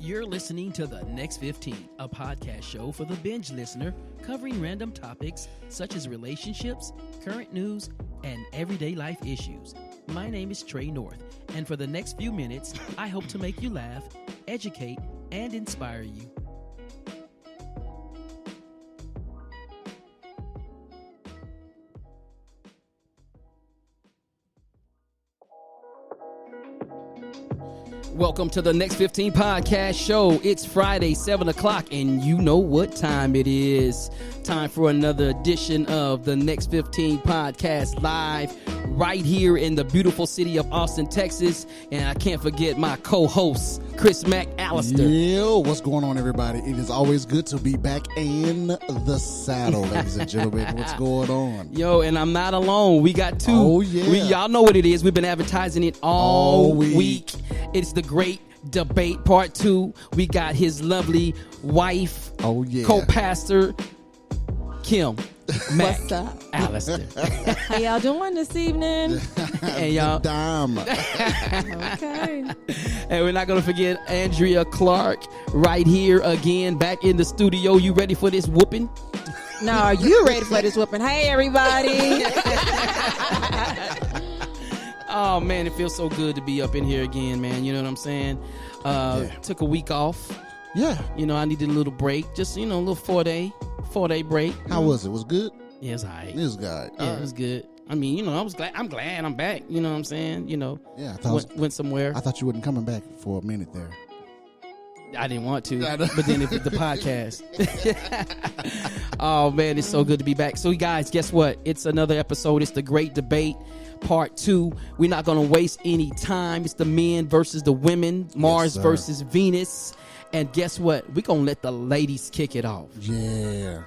You're listening to The Next 15, a podcast show for the binge listener covering random topics such as relationships, current news, and everyday life issues. My name is Trey North, and for the next few minutes, I hope to make you laugh, educate, and inspire you. Welcome to the Next 15 podcast show. It's Friday, 7 o'clock, and you know what time it is. Time for another edition of the Next 15 podcast live right here in the beautiful city of Austin, Texas. And I can't forget my co-host, Chris McAllister. Yo, what's going on, everybody? It is always good to be back in the saddle, ladies and gentlemen. What's going on? Yo, and I'm not alone. We got two. Oh, yeah. Y'all know what it is. We've been advertising it all week. It's the Great Debate Part 2. We got his lovely wife, co-pastor, Kim McAllister. How y'all doing this evening? And y'all, dime. Okay. And we're not going to forget Andrea Clark right here again, back in the studio. You ready for this whooping? No, are you ready for this whooping? Hey, everybody. Oh, man, it feels so good to be up in here again, man. You know what I'm saying? Took a week off. Yeah. You know, I needed a little break. Just, you know, a little four-day break. How was it? Was it good? Yeah, it was all right. It was good. Yeah, it was good. I mean, you know, I'm glad I'm back. You know what I'm saying? You know, yeah, went somewhere. I thought you wasn't coming back for a minute there. I didn't want to, but then it was the podcast. Oh, man, it's so good to be back. So, you guys, guess what? It's another episode. It's the Great Debate Part 2. We're not going to waste any time. It's the men versus the women, Mars versus Venus. And guess what? We're going to let the ladies kick it off. Yeah.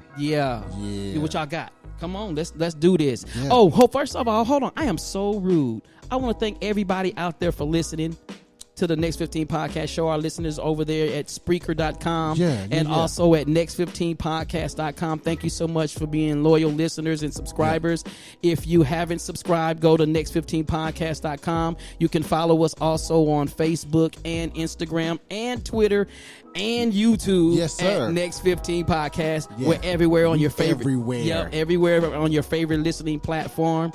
What y'all got? Come on, let's do this. Yeah. Oh, first of all, hold on. I am so rude. I want to thank everybody out there for listening to the Next 15 podcast show. Our listeners over there at Spreaker.com and also at Next15podcast.com. Thank you so much for being loyal listeners and subscribers. Yeah. If you haven't subscribed, go to Next15podcast.com. You can follow us also on Facebook and Instagram and Twitter and YouTube. Yes, sir. At Next 15 Podcast. Yeah. We're everywhere on your favorite. Everywhere. Yeah, everywhere on your favorite listening platform.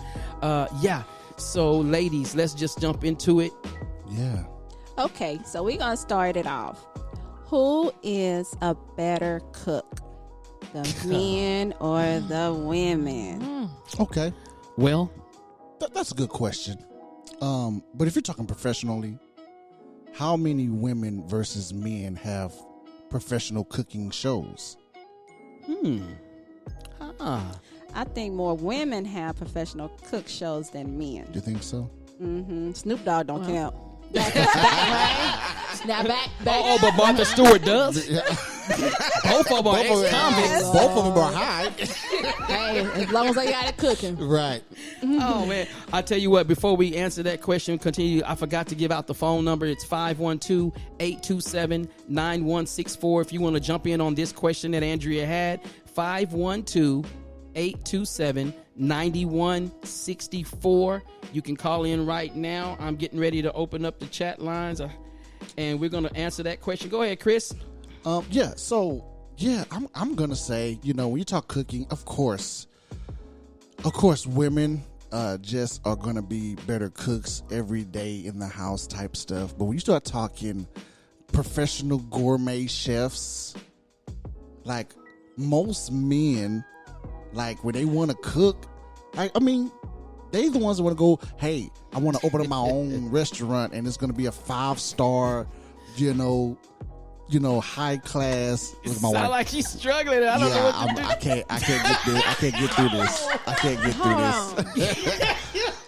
So, ladies, let's just jump into it. Yeah. Okay, so we're going to start it off. Who is a better cook? The men or the women? Okay. Well, that's a good question. But if you're talking professionally, how many women versus men have professional cooking shows? I think more women have professional cook shows than men. Do you think so? Mm-hmm. Snoop Dogg don't count. Back. Oh, but Martha Stewart does. Both of them are ex-convicts. Both of them are high. Hey, as long as they got it cooking. Right. Oh, man. I tell you what, before we answer that question, I forgot to give out the phone number. It's 512-827-9164. If you want to jump in on this question that Andrea had, 512-827-9164. You can call in right now. I'm getting ready to open up the chat lines, and we're going to answer that question. Go ahead, Chris. I'm going to say, you know, when you talk cooking, of course, women just are going to be better cooks every day in the house type stuff. But when you start talking professional gourmet chefs, like most men, like when they want to cook, I mean, they the ones that want to go, hey, I want to open up my own restaurant and it's going to be a 5-star, high class. With my wife. Like she's struggling. I don't know what to do. I can't get through this.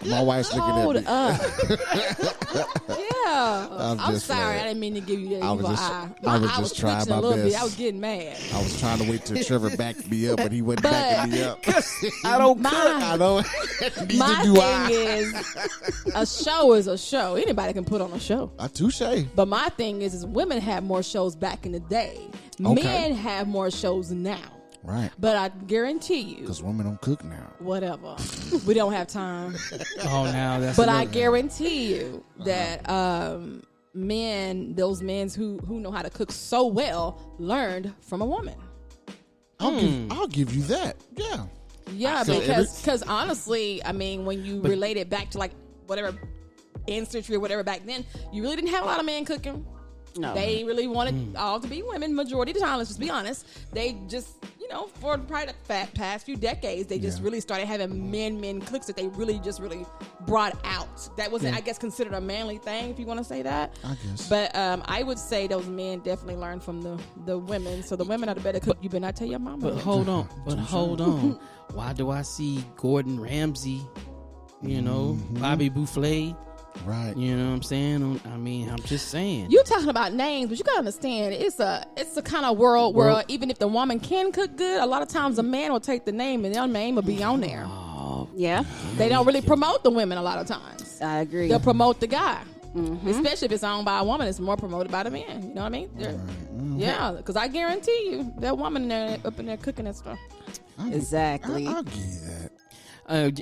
My wife's looking at me. I'm sorry. I didn't mean to give you that evil eye. I was just trying my best. I was getting mad. I was trying to wait till Trevor backed me up, but he wasn't backing me up. I don't cook. I know. My thing is, a show is a show. Anybody can put on a show. Touche. But my thing is women have more shows back in the day. Okay. Men have more shows now. Right. But I guarantee you. Because women don't cook now. Whatever. We don't have time. Oh, now that's But I guarantee you that those men who know how to cook so well, learned from a woman. I'll give you that. Yeah. Yeah, So because honestly, I mean, when you relate it back to like whatever ancestry or whatever back then, you really didn't have a lot of men cooking. No. They really wanted all to be women majority of the time. Let's just be honest. They just, for probably the past few decades, they just really started having men cooks that they really brought out. That wasn't, I guess, considered a manly thing, if you want to say that. I guess. But I would say those men definitely learned from the women. So the women are the better cook. You better not tell your mama. But hold on. Why do I see Gordon Ramsay, Bobby Buffet? Right. You know what I'm saying? I mean, I'm just saying. You talking about names, but you gotta understand it's a kind of world where even if the woman can cook good, a lot of times a man will take the name and their name will be on there. Oh, Yeah, They don't really promote the women a lot of times. I agree. They'll promote the guy. Especially if it's owned by a woman, it's more promoted by the man. You know what I mean? Yeah, because I guarantee you that woman up in there cooking that stuff. Exactly. I'll give you that.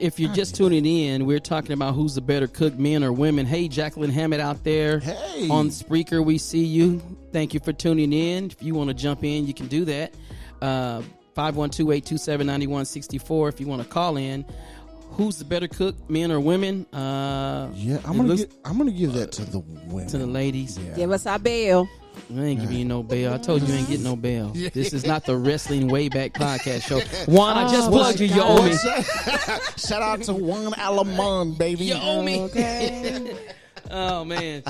if you're just tuning in, we're talking about who's the better cook, men or women. Hey, Jacqueline Hammett out there Hey. on Spreaker, we see you. Thank you for tuning in. If you want to jump in, you can do that. 512-827-9164 if you want to call in. Who's the better cook, men or women? Yeah, I'm gonna give that to the women. To the ladies. Yeah. Give us our bill. I ain't giving you no bail. I told you ain't getting no bail. This is not the Wrestling Wayback Podcast show. Juan, I just plugged you. You owe me. Shout out to Juan Alamon, baby. You owe me. Okay. Oh, man.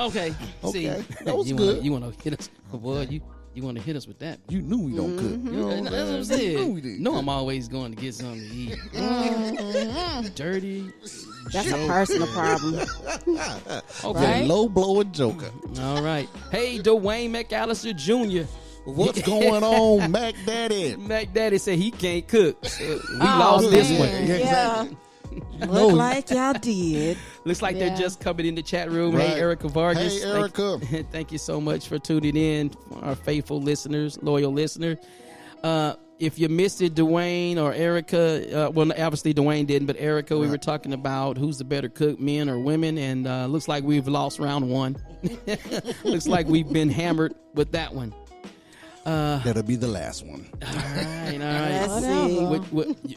Okay. See, That was you good. You want to hit us? Boy, you want to hit us with that. You knew we don't cook. You know what I'm That's what I'm saying? saying. You knew we did. No, I'm always going to get something to eat. Dirty. That's a personal problem. Okay. Low blower joker. All right. Hey, Dwayne McAllister Jr. What's going on, Mac Daddy? Mac Daddy said he can't cook. We lost this man. one. Yeah, exactly. Look like y'all did. Looks like Yeah. they're just coming in the chat room. Right. Hey, Erica Vargas. Hey, Erica. Thank you so much for tuning in, our faithful listeners, loyal listener. If you missed it, Dwayne or Erica, well, obviously Dwayne didn't, but Erica, we were talking about who's the better cook, men or women, and looks like we've lost round one. Looks like we've been hammered with that one. That'll be the last one. All right. Let's see.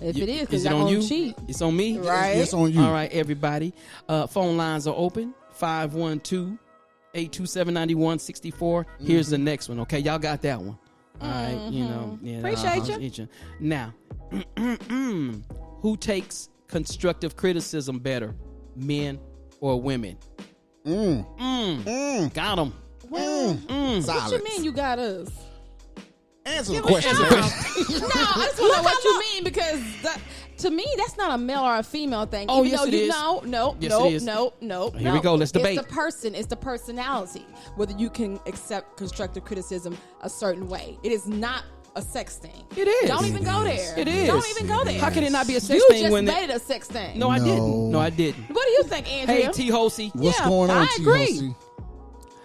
If it is, is 'cause it y'all on gonna you? cheat. It's on me? Right. It's on you. All right, everybody. Phone lines are open. 512-827-9164. Here's the next one. Okay, y'all got that one. All right, yeah, Appreciate you. Now, who takes constructive criticism better, men or women? Got them. What Silence. you mean you got us? Answer the question. No, I just want to know what you mean because to me that's not a male or a female thing. Oh, Even yes, though it you is. No, Yes, it is. no. Here we go. Let's debate. It's the person. It's the personality. Whether you can accept constructive criticism a certain way. It is not a sex thing. It is. Don't even go there. It is. Don't even go there. How can it not be a sex You thing just when made it a sex thing. No, I No. didn't. No, I didn't. What do you think, Andrea? Hey, T. Hosey. What's Yeah, going on, I agree. T-Hosey?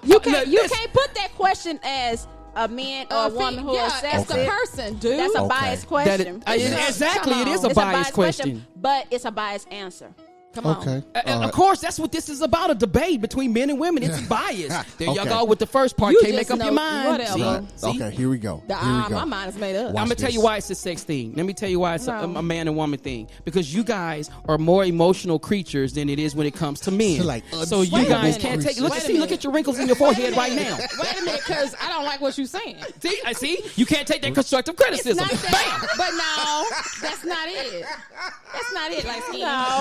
You can't. You listen. can't put that question as a man or a woman who That's accepts the it. person, dude. That's a Okay. biased That question. exactly. Come It is on. a It's biased question. but it's a biased answer. Come on. Okay. Of course, that's what this is about, a debate between men and women. It's bias. There y'all Okay. go with the first part. You Can't just make up know- your mind. whatever. See? Right. See? Okay, here we go. My mind is made up. Watch I'm going to tell this. you why it's a sex thing. Let me tell you why it's No. a man and woman thing. Because you guys are more emotional creatures than it is when it comes to men. Like so you Wait a guys minute. can't take... Look, Wait a see, look minute. at your wrinkles in your forehead right now. Wait a minute, because I don't like what you're saying. See? You can't take that constructive It's criticism. not Bam! that, but no, that's not it. That's not it. Like,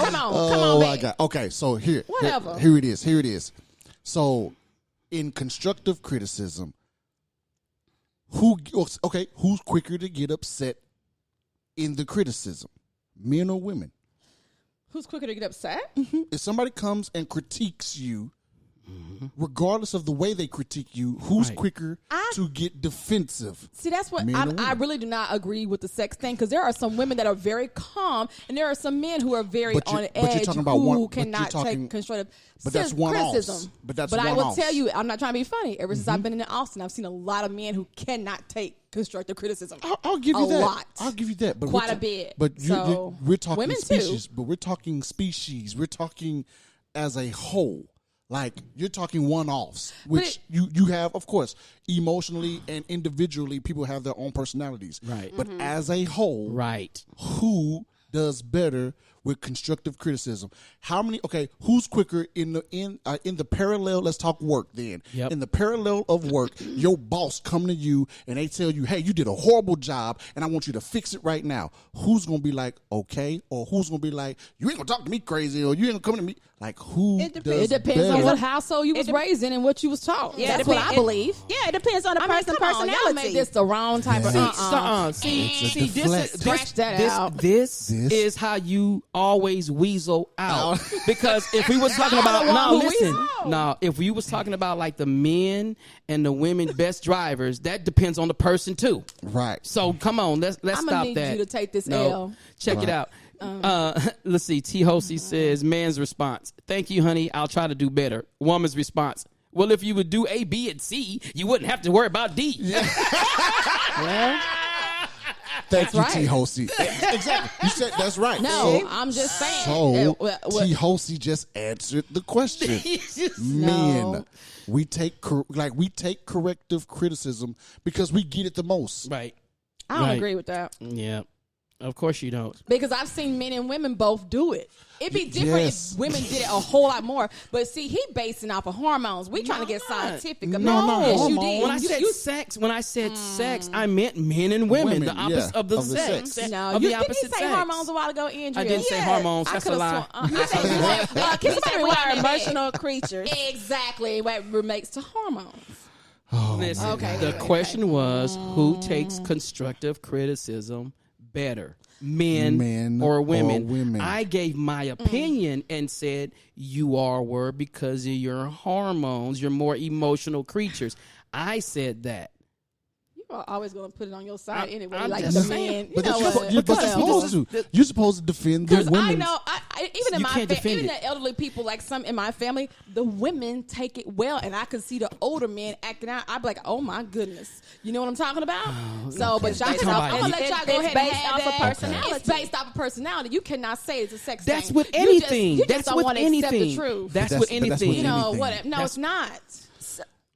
come on, Oh my babe. God. Okay, so here Whatever. it is. So in constructive criticism, who's quicker to get upset in the criticism? Men or women? Who's quicker to get upset? If somebody comes and critiques you, regardless of the way they critique you, who's Right. quicker to get defensive? See, that's what Men or women? I really do not agree with the sex thing because there are some women that are very calm and there are some men who are very But on you're- but you're edge talking about who one- but you're cannot talking- take constructive but that's one-offs. criticism. But that's I will one-offs. tell you, I'm not trying to be funny. Ever since I've been in Austin, I've seen a lot of men who cannot take constructive criticism. I'll give you a that. lot. I'll give you that. But Quite we're a bit. But we're talking women too. species. But we're talking species. We're talking as a whole. Like you're talking one-offs, which you have, of course, emotionally and individually. People have their own personalities, Right. But as a whole, Right. who does better with constructive criticism? How many? Okay, who's quicker in the parallel? Let's talk work then. Yep. In the parallel of work, your boss come to you and they tell you, "Hey, you did a horrible job, and I want you to fix it right now." Who's gonna be like, "Okay," or who's gonna be like, "You ain't gonna talk to me crazy," or "You ain't gonna come to me"? Like who? It does depends. It depends on better? what household you was raised in and what you was taught. Yeah, That's what I believe. Yeah, it depends on the person's come on, y'all personality. made this the wrong type of See, It's a see, deflect. Scratch that this, out. This This. is how you always weasel out. Out. Because if we was talking about the one who listen, weasel. if we was talking about like the men and the women best drivers, that depends on the person too. Right. So come on, let's I'ma stop need that. you to take this No. L. Check it out. Let's see. T. Hosey says, man's response, "Thank you, honey. I'll try to do better." Woman's response, "Well, if you would do A, B, and C, you wouldn't have to worry about D." Well, Thank you, right. T. Hosey. Exactly. You said that's right. no, I'm just saying. So Well, T. Hosey just answered the question. It's just- Men, No. we take corrective criticism because we get it the most. right. I don't Right. agree with that. Yeah. Of course you don't. Because I've seen men and women both do it. It'd be different Yes. if women did it a whole lot more. But see, he basing off of hormones. We trying to get scientific about No, this. hormones. You did. When I You- said you- sex, I meant men and women, the Women, opposite yeah, of the of the sex. sex. No, Of you the didn't opposite you say sex. hormones a while ago, Andrea? I didn't say hormones. That's a could've lie. sworn- you said you said, can He somebody said we rewind are that back? emotional creatures. Exactly. What relates to hormones. Listen, Okay, the wait, question was, who takes constructive criticism better, men or women? women. I gave my opinion and said you all were, because of your hormones. You're more emotional creatures. I said that. You are always going to put it on your side anyway. I'm Like just the saying. man. But You that's know you're, what? you're supposed to. You're supposed to defend the Because I women. know, even in You my can't defend even it. the elderly people, like some in my family, the women take it well, and I could see the older men acting out. I'd be like, "Oh my goodness," you know what I'm talking about? But y'all, Based on I'm gonna let It's y'all go ahead and based have off of that. personality. It's based off of personality. You cannot say it's a sex That's thing. with You anything. just That's don't with want to accept anything. the truth. That's But with that's with anything. you know anything. what? No, That's- it's not.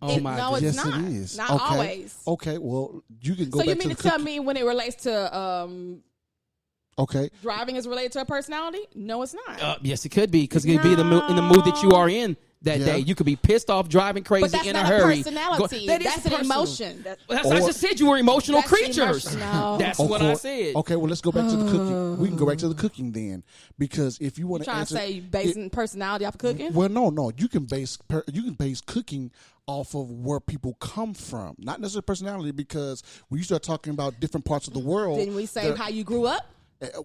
Oh my no, goodness. it's yes, not. it is. Not okay. always. Okay. Well, you can go So back you mean to to the tell cookie. me when it relates to Okay. driving is related to a personality? No, it's not. Yes, it could be, because it could be in the mood that you are in that Yeah. day. You could be pissed off, driving crazy, But that's in not a hurry. personality. That is That's an personal. emotion. I just said you were emotional That's creatures. emotion. No. That's what I said. Okay, well, let's go back to the cooking. We can go back to the cooking then, because if you want to Trying to answer, say basing personality off of cooking? well, no, you can base cooking off of where people come from, not necessarily personality. Because when you start talking about different parts of the world, Didn't we say how you grew up?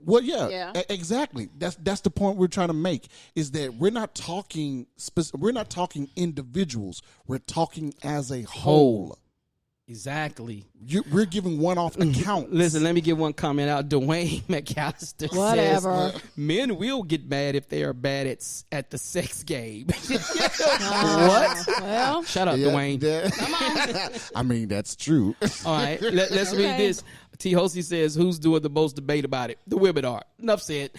well, yeah, Yeah. Exactly. That's the point we're trying to make, is that we're not talking individuals. We're talking as a whole. Exactly. We're giving one-off accounts. Listen, let me get one comment out. Dwayne McAllister Whatever. says, men will get mad if they are bad at the sex game. What? Well, Shut up, Yeah, Dwayne. I mean, that's true. All right, let's read Okay. this. T. Hosey says, who's doing the most debate about it? The women are. Enough said.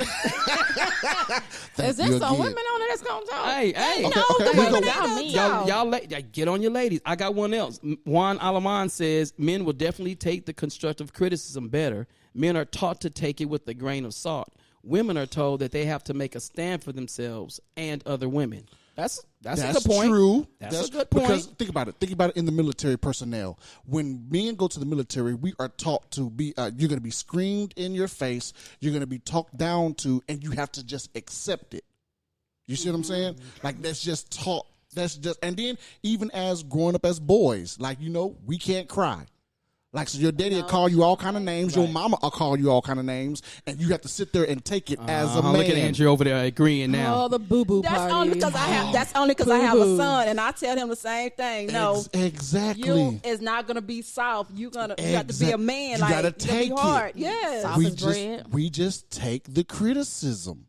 is there you some again. women on there that's going to talk? Hey, Okay, No, okay, the here we women go. ain't gonna y'all get on your ladies. I got one else. Juan Alaman says, men will definitely take the constructive criticism better. Men are taught to take it with a grain of salt. Women are told that they have to make a stand for themselves and other women. That's a good point. True. That's a good point. Because think about it. Think about it in the military personnel. When men go to the military, we are taught to be. You're going to be screamed in your face. You're going to be talked down to, and you have to just accept it. You see what I'm saying? Like, that's just taught. That's just. And then even as growing up as boys, like, we can't cry. Like, so your daddy will call you all kind of names. Your mama will call you all kind of names, and you have to sit there and take it as a man. Look at Andrew over there agreeing now. Oh, the boo-boo That's party. only because I have. That's only because I have a Boo-hoo. son, and I tell him the same thing. No, Exactly. you is not gonna be soft. You got to be a Exact- man. you like gotta be take it. hard. Yes. Soft as bread. we just take the criticism.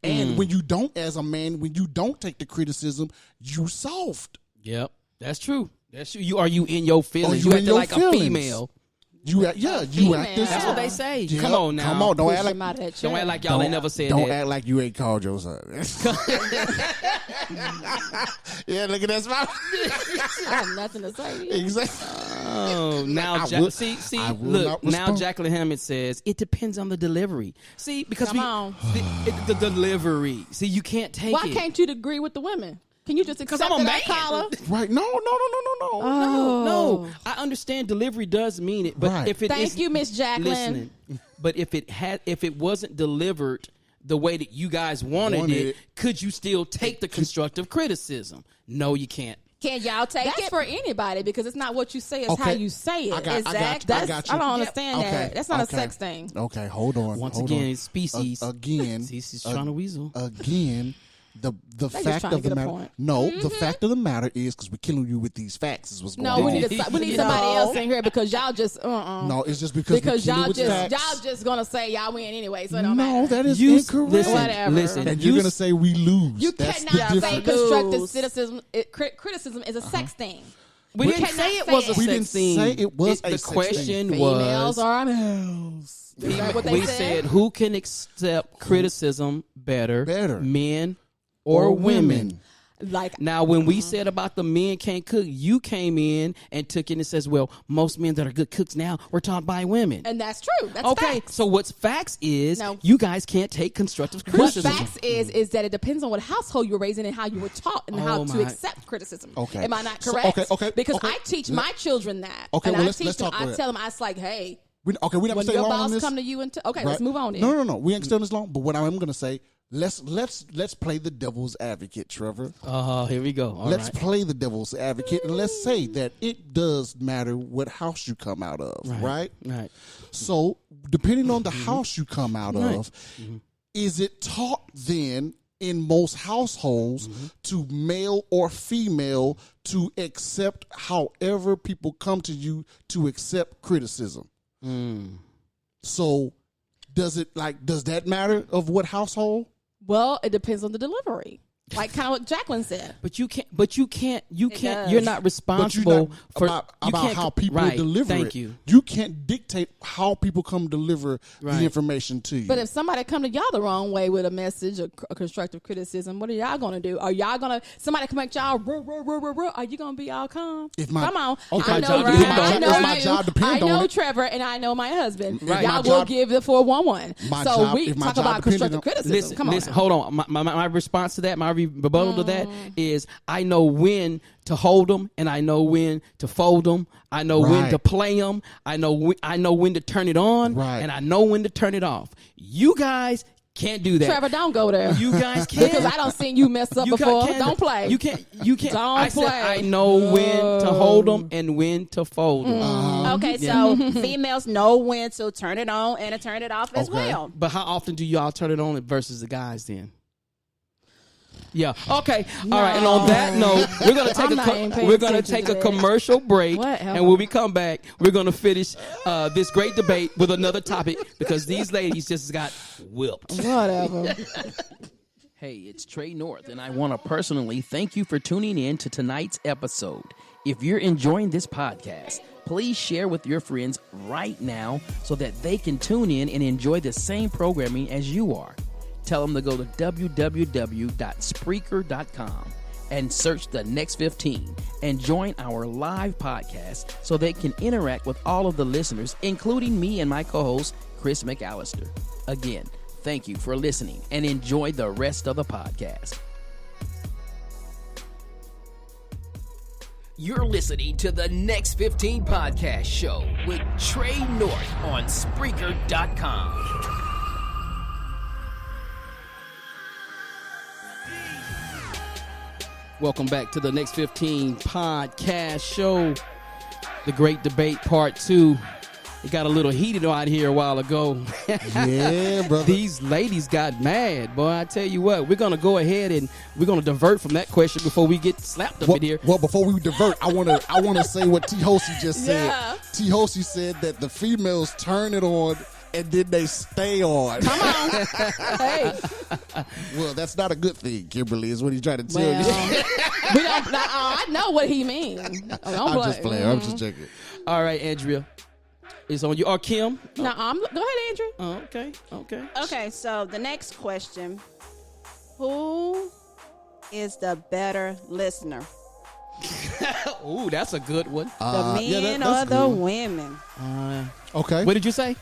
And when you don't, as a man, when you don't take the criticism, you soft. Yep, that's true. That's true. Are you in your feelings? you You in acting your like feelings. a female. You act this. That's what they say. Yeah. Come on now. Come on, don't Push act like him out of that Don't chair. act like y'all ain't never said Don't that. act like you ain't called your son. Yeah, look at that smile. I have nothing to say. Exactly. Oh, now I will- see, I will look. not Now respond. Jacqueline Hammond says it depends on the delivery. See, because Come on. the delivery. See, you can't take Why it. can't you agree with the women? Can you just accept I'm a that I man. call her? Right? No. No, I understand delivery does mean it, but Right. if it Thank is- you, Miss Jacqueline. listening, but if it wasn't delivered the way that you guys wanted it, could you still take the constructive criticism? No, you can't. Can y'all take That's it? for anybody because it's not what you say, it's Okay. how you say it. I got you. I don't understand Okay. that. That's not Okay. a sex thing. Okay, hold on. Once hold again, on. it's species. Again, Species trying to weasel. Again, the just fact trying to of the get a matter. point. No, the fact of the matter is because we're killing you with these facts. Is what's going No, on. we need somebody else in here because y'all just No, it's just because because we're killing y'all with just facts. y'all just gonna say y'all win anyway, so it don't No, matter. that is You incorrect. listen, Whatever. listen. And you you're gonna say we lose. You That's cannot the say difference. constructive Lose. criticism is a sex thing. We You didn't cannot say it say was a it. sex We didn't thing. say it was a The sex question thing. was. Females are males. Is that what they we said? said who can accept criticism better, Better. men or women? Like Now, when we said about the men can't cook, you came in and took it and says, well, most men that are good cooks now were taught by women. and that's true. That's Okay, facts. so what's facts is No. you guys can't take constructive What criticism. facts is that it depends on what household you're raised in and how you were taught and how to my- accept criticism. Okay. Am I not So, correct? okay, Because okay. I teach my children that. Okay, and well, I let's teach them. talk I about tell them, I was like, hey, We're not when gonna stay your long on boss this. come to you and okay, Right? let's move on. Then. No. We ain't staying this long. But what I'm gonna say, let's play the devil's advocate, Trevor. Oh, here we go. All Let's right. play the devil's advocate and let's say that it does matter what house you come out of, right? Right. So, depending on the house you come out Right. of, is it taught then in most households to male or female to accept however people come to you to accept criticism? So, does that matter of what household? Well, it depends on the delivery. Like kind of what Jacqueline said. But you can't. does. You're not responsible for about you can't- how people right, deliver Thank it. you. You can't dictate how people come deliver Right. the information to you. But if somebody come to y'all the wrong way with a message or a constructive criticism, what are y'all gonna do? Are y'all gonna somebody come at y'all? Are you gonna be all calm? Come on, Okay, I my know job you. depend on I it. know If my you. job depend I on know it. Trevor, and I know my husband. Right. Y'all My will job- give the 411. My So job- we if my talk job about depended constructive on- criticism. Listen, Come on, listen. now. Hold on. My response to that, my rebuttal to that is, I know when to hold them, and I know when to fold them. I know when Right. to play them. I know when to turn it on, Right. and I know when to turn it off. You guys can't do that. Trevor, don't go there. You guys can't. because I don't seen you mess up You before. can't- Don't play. You can't. Don't I said play. I know when to hold them and when to fold them. Okay, so females know when to turn it on and to turn it off as Okay. well. But how often do y'all turn it on versus the guys then? Yeah. Okay. All right. And on that note, we're gonna take I'm not even paying we're gonna attention take to a that. commercial break, Whatever. and when we come back, we're gonna finish this great debate with another topic because these ladies just got whipped. Whatever. Hey, it's Trey North, and I want to personally thank you for tuning in to tonight's episode. If you're enjoying this podcast, please share with your friends right now so that they can tune in and enjoy the same programming as you are. Tell them to go to www.spreaker.com and search the Next 15 and join our live podcast so they can interact with all of the listeners, including me and my co-host, Chris McAllister. Again, thank you for listening and enjoy the rest of the podcast. You're listening to the Next 15 podcast show with Trey North on Spreaker.com. Welcome back to the Next 15 podcast show, the Great Debate Part 2. It got a little heated out here a while ago. Yeah, brother. These ladies got mad, boy. I tell you what, we're gonna go ahead and we're gonna divert from that question before we get slapped up Well, in here. well, before we divert, I wanna say what T. Hosey just said. Yeah. T. Hosey said that the females turn it on and then they stay on. Come on. Hey. Well, that's not a good thing, Kimberly, is what he's trying to tell Well, you. we don't. I know what he means. Don't I'm play. just playing. I'm just checking. All right, Andrea, it's on you. Or Kim. No, go ahead, Andrew. Oh, okay. Okay, so the next question: who is the better listener? Ooh, that's a good one. The yeah, men that's or the good. women? Okay. What did you say?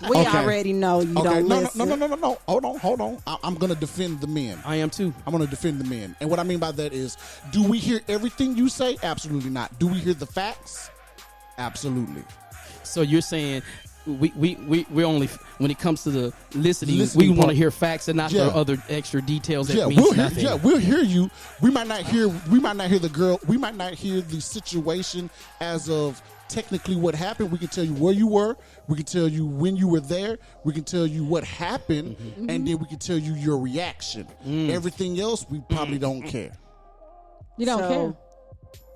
We Okay. already know you Okay, don't no, listen. no. Hold on. I'm gonna defend the men. I am too. I'm gonna defend the men, and what I mean by that is, do we hear everything you say? Absolutely not. Do we hear the facts? Absolutely. So you're saying we only, when it comes to the listening Listening we want to part. hear facts and not Yeah. the other extra details that Yeah, means we'll hear. nothing. Yeah, we'll hear you. We might not hear the girl. We might not hear the situation as of technically what happened. We can tell you where you were. We can tell you when you were there. We can tell you what happened, and then we can tell you your reaction. Everything else, we probably don't care. You don't So- care.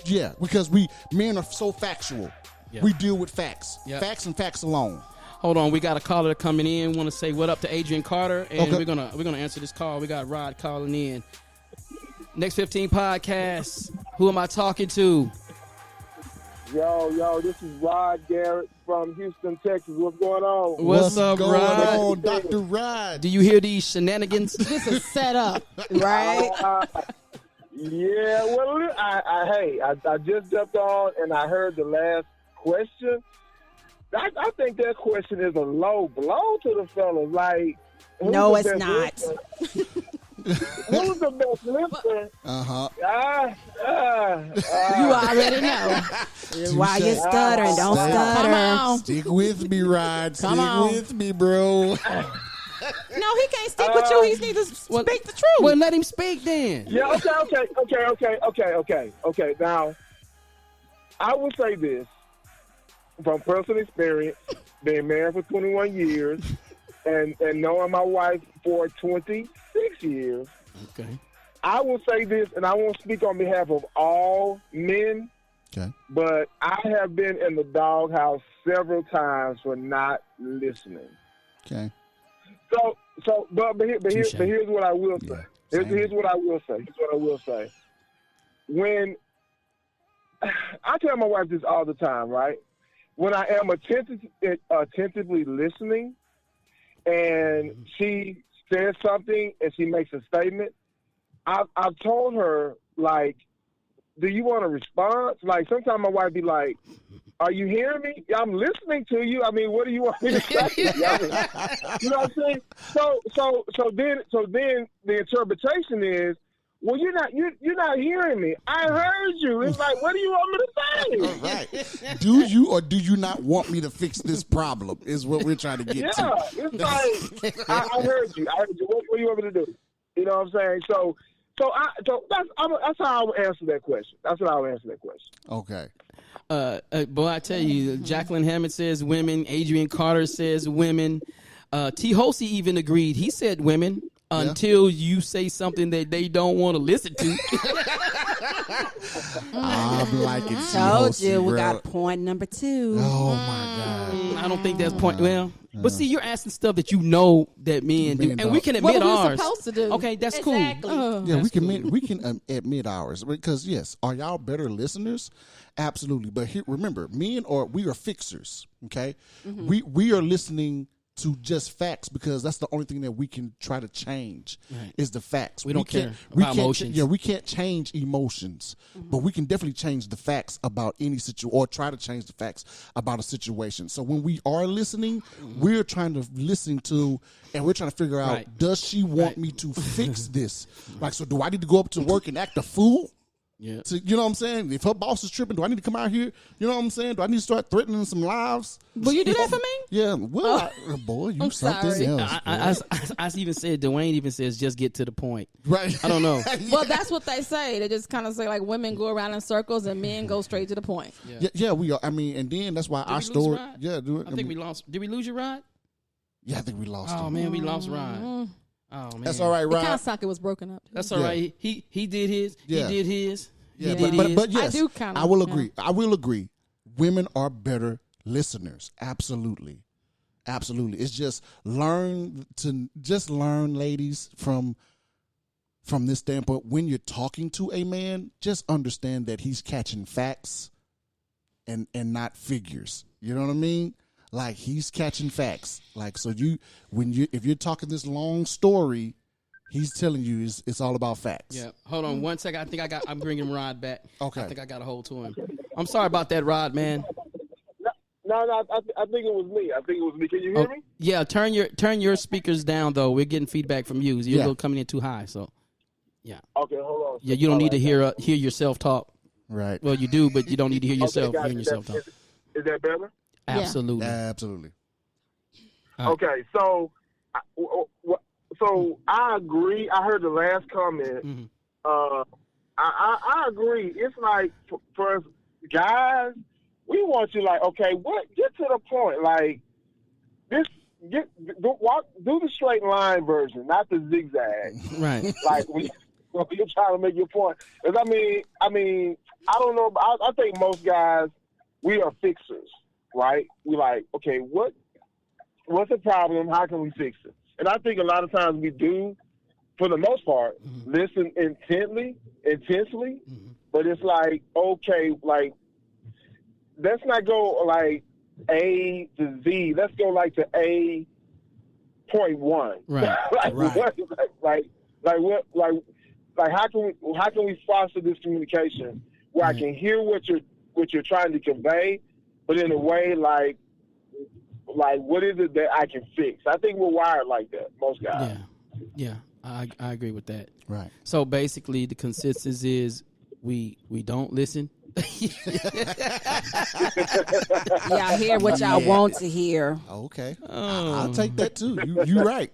Yeah, because men are so factual. Yeah. We deal with facts, Yeah. facts and facts alone. Hold on, we got a caller coming in. Want to say what up to Adrian Carter, and Okay. we're gonna answer this call. We got Rod calling in. Next 15 podcasts. Who am I talking to? Yo, this is Rod Garrett from Houston, Texas. What's going on? What's up, going Rod? on, Dr. Rod? Do you hear these shenanigans? This is set up. Right? Yeah, well, I just jumped on and I heard the last question. I think that question is a low blow to the fellas. Like, who's No, the it's best not. listener? Who's the best listener? Uh-huh. You already know. Why you stuttering? Don't Stay- stutter. Come on. Stick with me, Rod. Stick Come on. with me, bro. No, he can't stick with you. He needs to speak the truth. Well, let him speak then. Yeah, okay. Now, I will say this from personal experience, being married for 21 years and knowing my wife for 26 years. Okay. I will say this, and I won't speak on behalf of all men, Okay. but I have been in the doghouse several times for not listening. Okay. But here's what I will say. Yeah, Here's what I will say. When I tell my wife this all the time, right? When I am attentively listening, and she says something and she makes a statement, I've told her, like, do you want a response? Like, sometimes my wife be like, are you hearing me? I'm listening to you. I mean, what do you want me to say? I mean, you know what I'm saying? So then the interpretation is, well, you're not hearing me. I heard you. It's like, what do you want me to say? All right. Do you or do you not want me to fix this problem is what we're trying to get Yeah, to. it's like, I heard you. What do you want me to do? You know what I'm saying? So that's how I would answer that question. That's what I would answer that question. Okay. Boy, I tell you, Jacqueline Hammond says women. Adrian Carter says women. T. Hosey even agreed. He said women until you say something that they don't want to listen to. I'm liking Told you, we bro. got point number 2. Oh my God. I don't think that's point. Well, but see, you're asking stuff that you know that men do, Men and we don't. can What admit are we ours. supposed to do? Okay, that's Exactly. cool. Yeah, we can admit ours because yes, are y'all better listeners? Absolutely. But here, remember, we are fixers. Okay, we are listening to just facts because that's the only thing that we can try to change is the facts. We don't can't- care we about can't emotions. Yeah, we can't change emotions, but we can definitely change the facts about any situation or try to change the facts about a situation. So when we are listening, we're trying to listen to and we're trying to figure out, Right. does she want me to fix this? Like, so do I need to go up to work and act a fool? Yeah. You know what I'm saying? If her boss is tripping, do I need to come out here? You know what I'm saying? Do I need to start threatening some lives? Will you do that for me? Yeah. Well, boy, you I'm something sorry. else. I even said, Dwayne even says, just get to the point. Right. I don't know. Well, that's what they say. They just kind of say, like, women go around in circles and men go straight to the point. Yeah, we are. I mean, and then that's why Did our we lose story. Rod? Yeah, do it. I think we lost. Did we lose your Rod? Yeah, I think we lost Oh him. man, we lost Rod. Mm. Oh man, That's all right, It kind Rod. of sounded like it was broken up. That's all Yeah. right. He did his. Yeah. He did his. Yeah, he did his. but yes, I do kinda, I will yeah. agree. I will agree. Women are better listeners. Absolutely. It's just learn, ladies, from this standpoint. When you're talking to a man, just understand that he's catching facts and not figures. You know what I mean? like he's catching facts. Like so, if you're talking this long story, he's telling you it's all about facts. Yeah. Hold on one second. I think I'm bringing Rod back. Okay. I think I got a hold to him. I'm sorry about that, Rod, man. No, I think it was me. Can you hear me? Yeah. Turn your speakers down though. We're getting feedback from you. You're coming in too high. So. Yeah. Okay, hold on. Yeah. You don't need to hear yourself talk. Right. Well, you do, but you don't need to hear yourself guys, hearing yourself talk. Is that better? Absolutely. Absolutely. All right. Okay, so I agree. I heard the last comment. Mm-hmm. I agree. It's like for us guys, we want you like, okay, get to the point. Like this, do the straight line version, not the zigzag. Right. Like when you're trying to make your point. Because I mean, I don't know. I think most guys, we are fixers, right? We like, okay, what's the problem? How can we fix it? And I think a lot of times we do, for the most part, listen intensely, but it's like, okay, like, let's not go like A to Z. Let's go like to A.1. Right. How can we foster this communication where I can hear what you're trying to convey, but in a way like what is it that I can fix? I think we're wired like that, most guys. Yeah. I agree with that. Right. So basically, the consensus is we don't listen. Y'all hear what y'all want to hear. Okay. I'll take that too. You're right.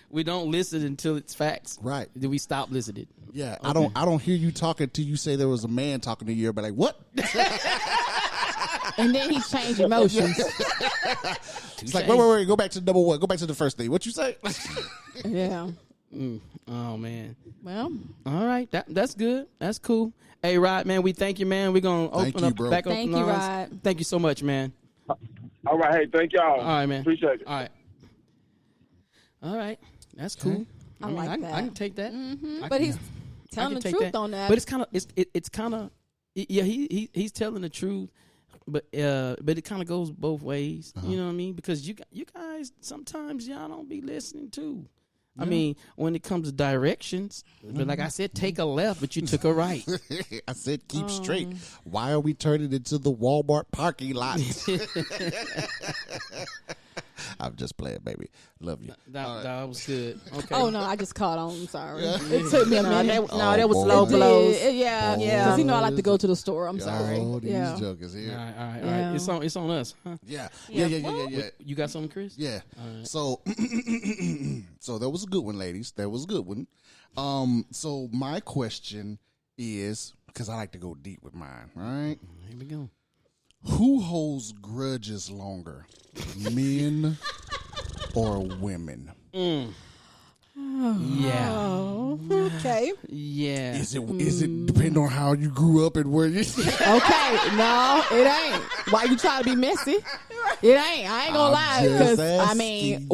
We don't listen until it's facts. Right. Then we stop listening. Yeah. Okay. I don't hear you talking till you say there was a man talking to you. But like, what? And then he changed emotions. It's like, wait. Go back to number one. Go back to the first thing. What you say? Yeah. Oh man. Well, all right. That's good. That's cool. Hey, Rod, man, we thank you, man. We're gonna open up back up. Thank you, lines. Rod. Thank you so much, man. All right. Hey, thank y'all. All right, man. Appreciate it. All right. That's cool. I like I that. can take that. But he's telling the truth on that. But it's kind of yeah. He's telling the truth, but it kind of goes both ways. You know what I mean? Because you guys sometimes y'all don't be listening too. I mean, when it comes to directions, but like I said, take a left, but you took a right. I said keep straight. Why are we turning into the Walmart parking lot? I'm just playing, baby. Love you. That was good. Okay. Oh no, I just caught on. I'm sorry. It took me a minute. That was boy. low blows. Yeah. Because I like to go to the store. I'm sorry. Oh, these Yeah. jokers here. All right. Yeah. It's on us, huh? Yeah. You got something, Chris? Yeah. All right. So, so that was a good one, ladies. That was a good one. So my question is, because I like to go deep with mine, right? Here we go. Who holds grudges longer, men or women? Yeah. Oh, okay. Yeah. Is it depend on how you grew up and where you? Okay. No, it ain't. Why you trying to be messy? It ain't. I ain't gonna lie. Because I mean,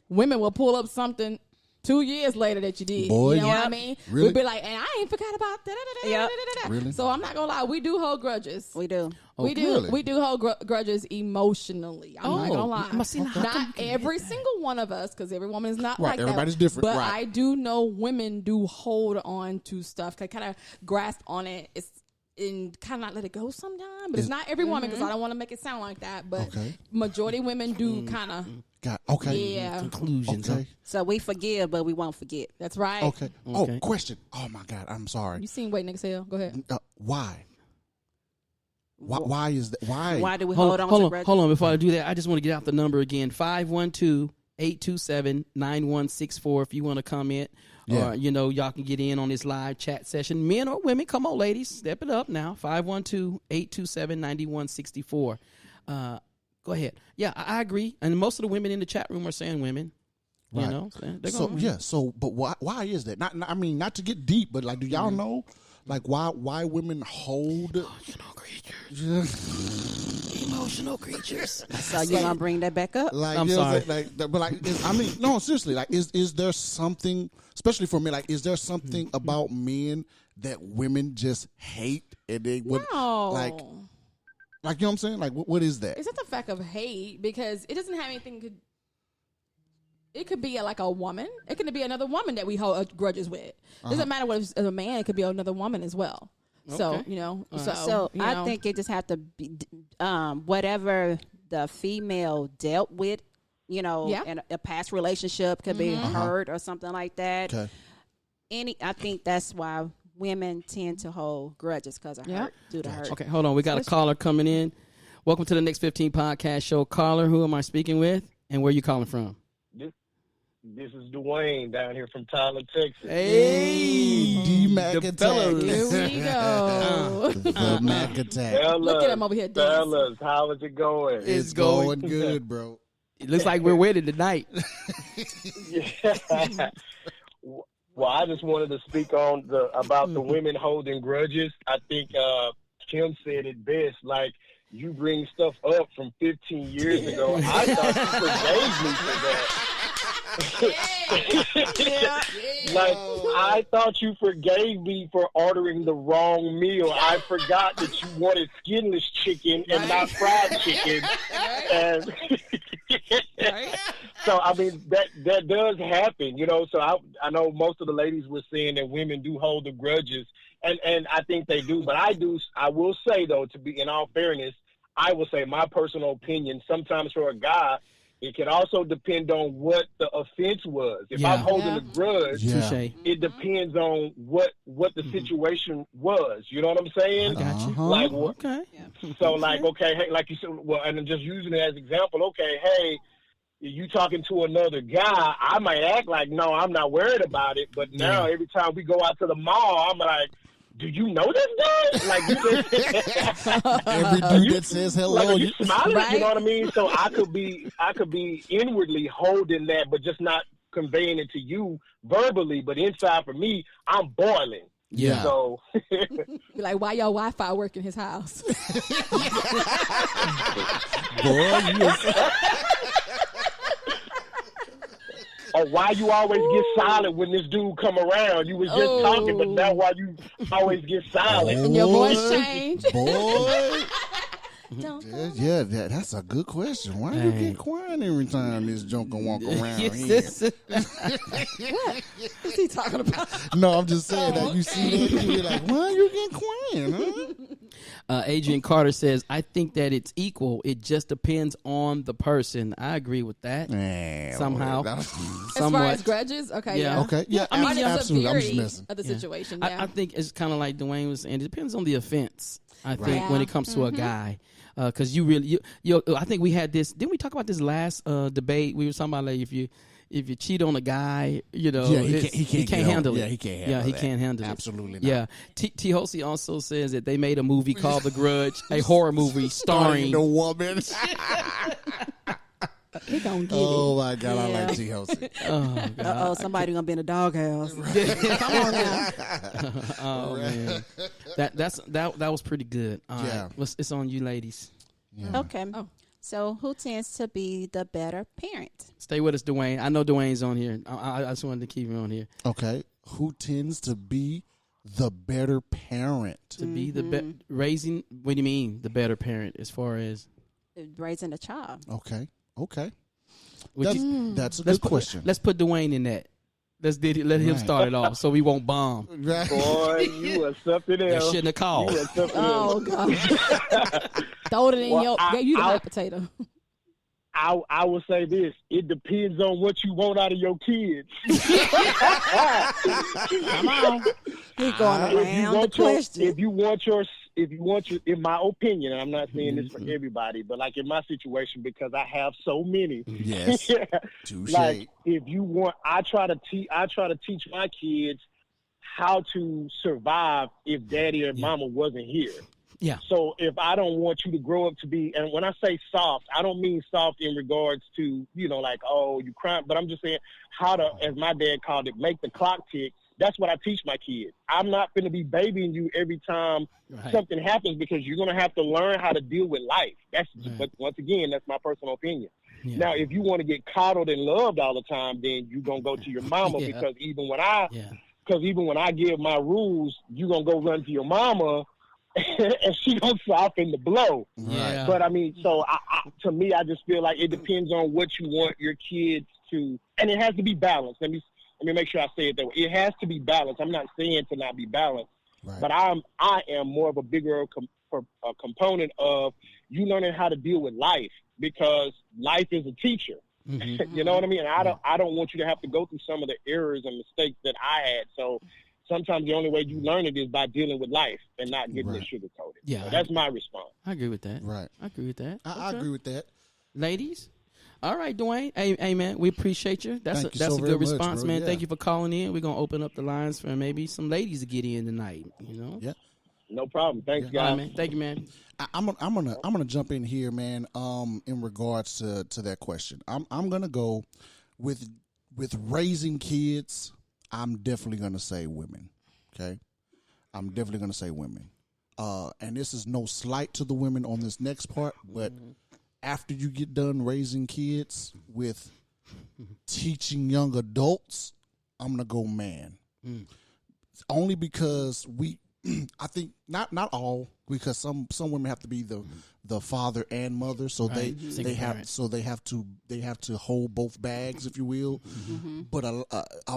women will pull up something 2 years later that you did. Boy, you know what I mean? Really? We'd be like, and I ain't forgot about that. Yep. Really? So I'm not gonna lie. We do hold grudges. We do. Oh, We do. really? We do hold grudges emotionally. I'm not gonna lie. Not every single one of us, because every woman is not Right, like that. everybody's different, But right. I do know women do hold on to stuff, kind of grasp on it. It's and kind of not let it go sometimes. But it's not every woman, because I don't want to make it sound like that. But Okay. majority of women do kind of. Okay. Yeah, Conclusions. Okay. So we forgive, but we won't forget. that's right. Okay. Okay. Oh, question. Oh my God. I'm sorry. You seen Wait Niggas Hell? Go ahead. Why? Why is that? Why? Why do we hold on to grudges? Hold on. Before I do that, I just want to get out the number again. 512-827-9164 if you want to comment. Yeah. Or, y'all can get in on this live chat session. Men or women, come on, ladies. Step it up now. 512-827-9164. Go ahead. Yeah, I agree. And most of the women in the chat room are saying women. Right. You know? They're So gonna- yeah. So, but why is that? I mean, not to get deep, but like, do y'all know, like, why women hold? Emotional creatures. So you're gonna bring that back up? Like, I'm you know what sorry. saying? Like, but like, I mean, no, seriously. Like, is there something, especially for me? Like, is there something about men that women just hate, and they would No. like? Like, you know what I'm saying? Like, what is that? It's not the fact of hate because it doesn't have anything. It could be like a woman. It could be another woman that we hold grudges with. Doesn't matter what it's a man. It could be another woman as well. So Okay. I think it just have to be whatever the female dealt with, in a past relationship could be hurt or something like that. Okay. I think that's why women tend to hold grudges because of hurt, due to hurt. Okay, hold on. We got a caller coming in. Welcome to the Next 15 podcast show. Caller, who am I speaking with? And where you calling from? This is Dwayne down here from Tyler, Texas. Hey, D-Mac the attack. fellas. Here we go. The Mac attack. Fellas, Look at him over here dancing. fellas, how is it going? It's going good, bro. It looks like we're winning tonight. Yeah. Well, I just wanted to speak on about the women holding grudges. I think Kim said it best. Like, you bring stuff up from 15 years ago. I thought you forgave me for that. Like, I thought you forgave me for ordering the wrong meal. I forgot that you wanted skinless chicken and not fried chicken. And so, I mean, that does happen, So I know most of the ladies were saying that women do hold the grudges, and I think they do. But I will say, though, to be in all fairness, I will say my personal opinion, sometimes for a guy, it can also depend on what the offense was. If I'm holding a grudge, it depends on what the situation was. You know what I'm saying? I got you. Like, Okay. So, like, okay, hey, like you said, well, and I'm just using it as example. Okay, hey, you talking to another guy, I might act like, no, I'm not worried about it. But now every time we go out to the mall, I'm like, do you know this guy? Like, you just, Every dude that says hello, like, are you smiling? Right? You know what I mean? So I could be inwardly holding that, but just not conveying it to you verbally. But inside for me, I'm boiling. Yeah. So, Be like, why y'all Wi-Fi work in his house? or why you always get silent when this dude come around? You was just talking, but now why you always get silent? And your voice change. Boy. Don't Yeah, that's a good question. Why you get quiet every time this junker walk around here? What's he talking about? No, I'm just saying that you see that, you're like, why you get quiet, huh? Adrian Carter says, I think that it's equal. It just depends on the person. I agree with that. Somehow. As far Somewhat. as grudges, okay, Yeah. yeah. Okay, yeah, I mean, the absolutely. I'm just severity messing. of the situation. I Yeah. think it's kind of like Dwayne was saying. It depends on the offense. I think Right. when it comes to a guy, because I think we had this. Didn't we talk about this last debate? We were talking about like if you cheat on a guy, Yeah, he can't get handle over- it. yeah, he can't handle Yeah, he that. can't handle it. Absolutely not. Yeah. T. Hosey also says that they made a movie called The Grudge, a horror movie starring. the woman. He gonna get Oh my God, I Yeah. like T. Hosey. Oh, God. Somebody gonna be in a doghouse. Come on now. Oh man, that was pretty good. All right. Yeah. It's on you, ladies. Okay. Oh. So who tends to be the better parent? Stay with us, Dwayne. I know Dwayne's on here. I just wanted to keep him on here Okay, who tends to be the better parent? to be the raising. What do you mean the better parent? As far as Raising a child. Okay. would That's, you- that's a let's good question. Let's put Dwayne in that. Let him Right. start it off so we won't bomb. Right. Boy, you are something That else. shouldn't have You called. are something Oh else. God. Throw it in Well, your. I- You the I'll- hot potato. I will say this: it depends on what you want out of your kids. Come on. He going around the question. if you want your, in my opinion, and I'm not saying this for everybody, but like in my situation, because I have so many. Yes. Touche. Like if you want, I try to teach my kids how to survive if daddy or mama wasn't here. Yeah. So if I don't want you to grow up to be, and when I say soft, I don't mean soft in regards to, like, oh, you crying, but I'm just saying how to, as my dad called it, make the clock tick. That's what I teach my kids. I'm not going to be babying you every time something happens, because you're going to have to learn how to deal with life. But once again, that's my personal opinion. Yeah. Now, if you want to get coddled and loved all the time, then you're going to go to your mama, because even when I give my rules, you're going to go run to your mama. and she gonna soften the blow. Yeah. But I mean, so to me, I just feel like it depends on what you want your kids to, and it has to be balanced. Let me make sure I say it that way. It has to be balanced. I'm not saying to not be balanced, but I am more of a bigger component of you learning how to deal with life, because life is a teacher. Mm-hmm. You know what I mean? And I don't want you to have to go through some of the errors and mistakes that I had. So sometimes the only way you learn it is by dealing with life and not getting it sugar-coated. Yeah, so that's my response. I agree with that. Right. I agree with that. I agree with that. Ladies? All right, Dwayne. Hey, man, we appreciate you. That's a good response, man. Yeah. Thank you for calling in. We're going to open up the lines for maybe some ladies to get in tonight, you know? Yeah. No problem. Thanks, guys. All right, man. Thank you, man. I'm gonna jump in here, man. In regards to that question, I'm gonna go with raising kids. I'm definitely gonna say women. Okay, I'm definitely gonna say women. And this is no slight to the women on this next part, but after you get done raising kids with teaching young adults, I'm gonna go man. Only because I think not all, because some women have to be the father and mother, so they have to hold both bags, if you will. Mm-hmm. But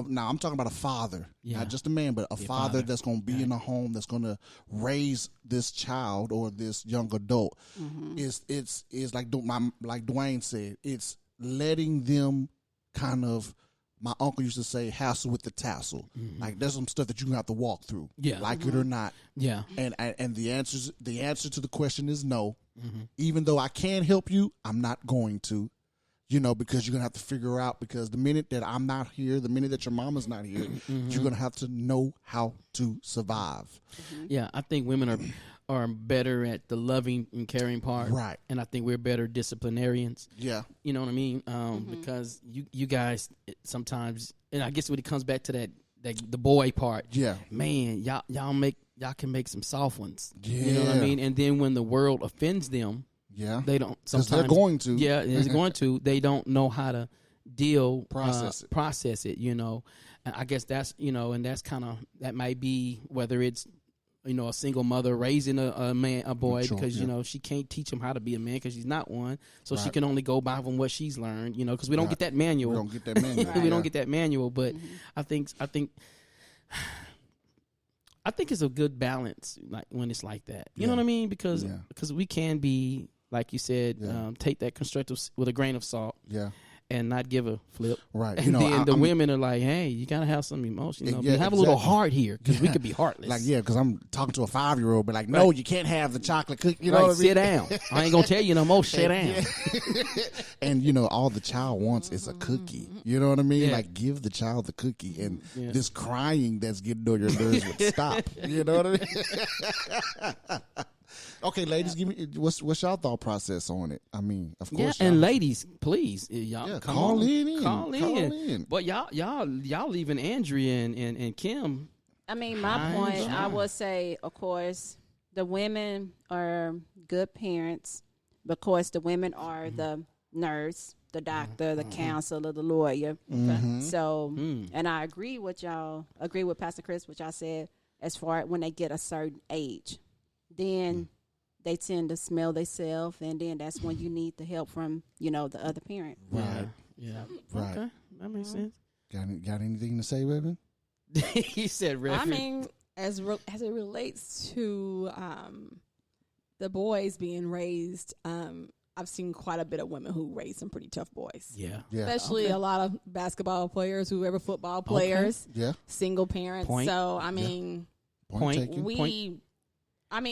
now I'm talking about a father, not just a man, but a father that's going to be in a home, that's going to raise this child or this young adult. Mm-hmm. It's like Dwayne said, it's letting them kind of. My uncle used to say, hassle with the tassel. Mm-hmm. Like, there's some stuff that you have to walk through, like it or not. Yeah. And the answer to the question is no. Mm-hmm. Even though I can help you, I'm not going to, because you're going to have to figure out, because the minute that I'm not here, the minute that your mama's not here, you're going to have to know how to survive. Mm-hmm. Yeah, I think women are better at the loving and caring part. Right. And I think we're better disciplinarians. Yeah. You know what I mean? Because you guys sometimes, and I guess when it comes back to that the boy part, man, y'all can make some soft ones. Yeah. You know what I mean? And then when the world offends them, they don't sometimes. They're going to. Yeah, they're going to. They don't know how to process it, And I guess that's, and that's kind of, that might be whether it's, a single mother raising a boy, because she can't teach him how to be a man because she's not one, so she can only go by from what she's learned. Because we don't get that manual. We don't get that manual. We don't get that manual. But I think it's a good balance, like when it's like that. You know what I mean? Because we can be, like you said, take that constructive with a grain of salt. Yeah. And not give a flip. Right. And then the women are like, hey, you got to have some emotion. Have a little heart here, because we could be heartless. Like, because I'm talking to a 5-year-old, but like, no, you can't have the chocolate cookie. You know what I mean? Sit down. I ain't going to tell you no more. Sit down. And, all the child wants is a cookie. You know what I mean? Yeah. Like, give the child the cookie. And this crying that's getting on your nerves would stop. You know what I mean? Okay, ladies, give me what's y'all thought process on it? I mean, of course. Yeah, and ladies, please, y'all call in. Call in. But y'all leaving Andrea and Kim. I mean, my point, I would say, of course, the women are good parents. Of course, the women are the nurse, the doctor, the counselor, the lawyer. Mm-hmm. So, and I agree with Pastor Chris, which I said, as far as when they get a certain age, then they tend to smell themselves, and then that's when you need the help from, the other parent. Right. Yeah. Right. Okay. That makes sense. Got anything to say, Reverend? He said, Reverend. I mean, as it relates to the boys being raised, I've seen quite a bit of women who raise some pretty tough boys. Yeah. Especially a lot of basketball players, whoever football players. Okay. Yeah. Single parents. Point. So, I mean,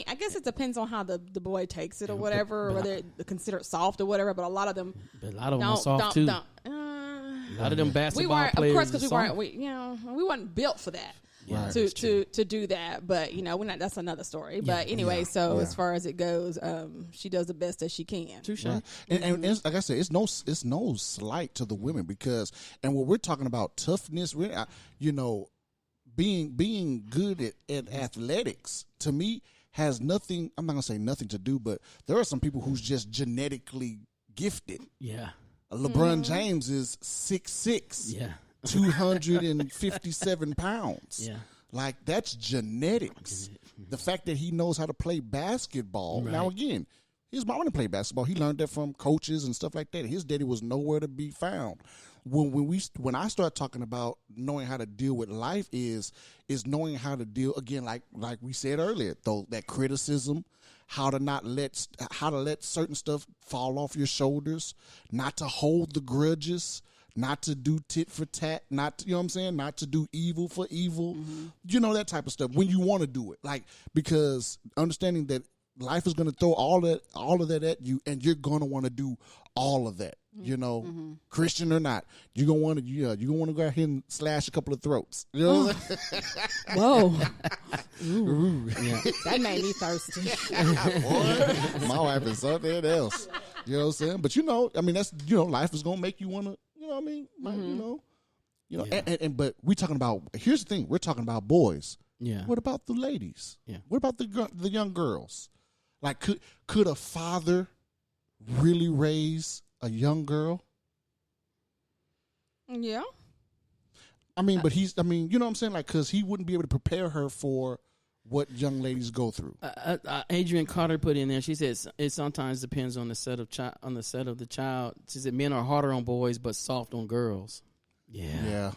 I guess it depends on how the boy takes it or whatever, or whether it's considered soft or whatever. But a lot of them, are soft too. A lot of them basketball players, of course, because we weren't built for that. Yeah, to do that, but we're not. That's another story. Yeah, but anyway, as far as it goes, she does the best that she can. Touche. Right. And like I said, it's no slight to the women, because when we're talking about toughness, being good at athletics, to me, has nothing, I'm not going to say nothing to do, but there are some people who's just genetically gifted. Yeah. LeBron James is 6'6". Yeah. 257 pounds. Yeah. Like, that's genetics. The fact that he knows how to play basketball. Right. Now, again, his mom didn't play basketball. He learned that from coaches and stuff like that. His daddy was nowhere to be found. When I start talking about knowing how to deal with life is knowing how to deal, again, like we said earlier, though, that criticism, how to let certain stuff fall off your shoulders, not to hold the grudges, not to do tit for tat, not to, you know what I'm saying, not to do evil for evil, you know, that type of stuff when you want to do it, like, because understanding that life is going to throw all of that at you, and you're going to want to do all of that. You know, Christian or not, you're gonna want to you're gonna want to go ahead and slash a couple of throats. You know what I'm saying? Whoa. Yeah. That made me thirsty. Boy, my wife is something else. You know what I'm saying? But you know, I mean, that's, you know, life is gonna make you want to, you know what I mean? Like, you know, and but we're talking about, here's the thing, we're talking about boys. Yeah. What about the ladies? Yeah. What about the young girls? Like, could a father really raise a young girl? Yeah. I mean, but you know what I'm saying? Like, because he wouldn't be able to prepare her for what young ladies go through. Adrian Carter put in there. She says it sometimes depends on the set of the child. She said men are harder on boys but soft on girls. Yeah.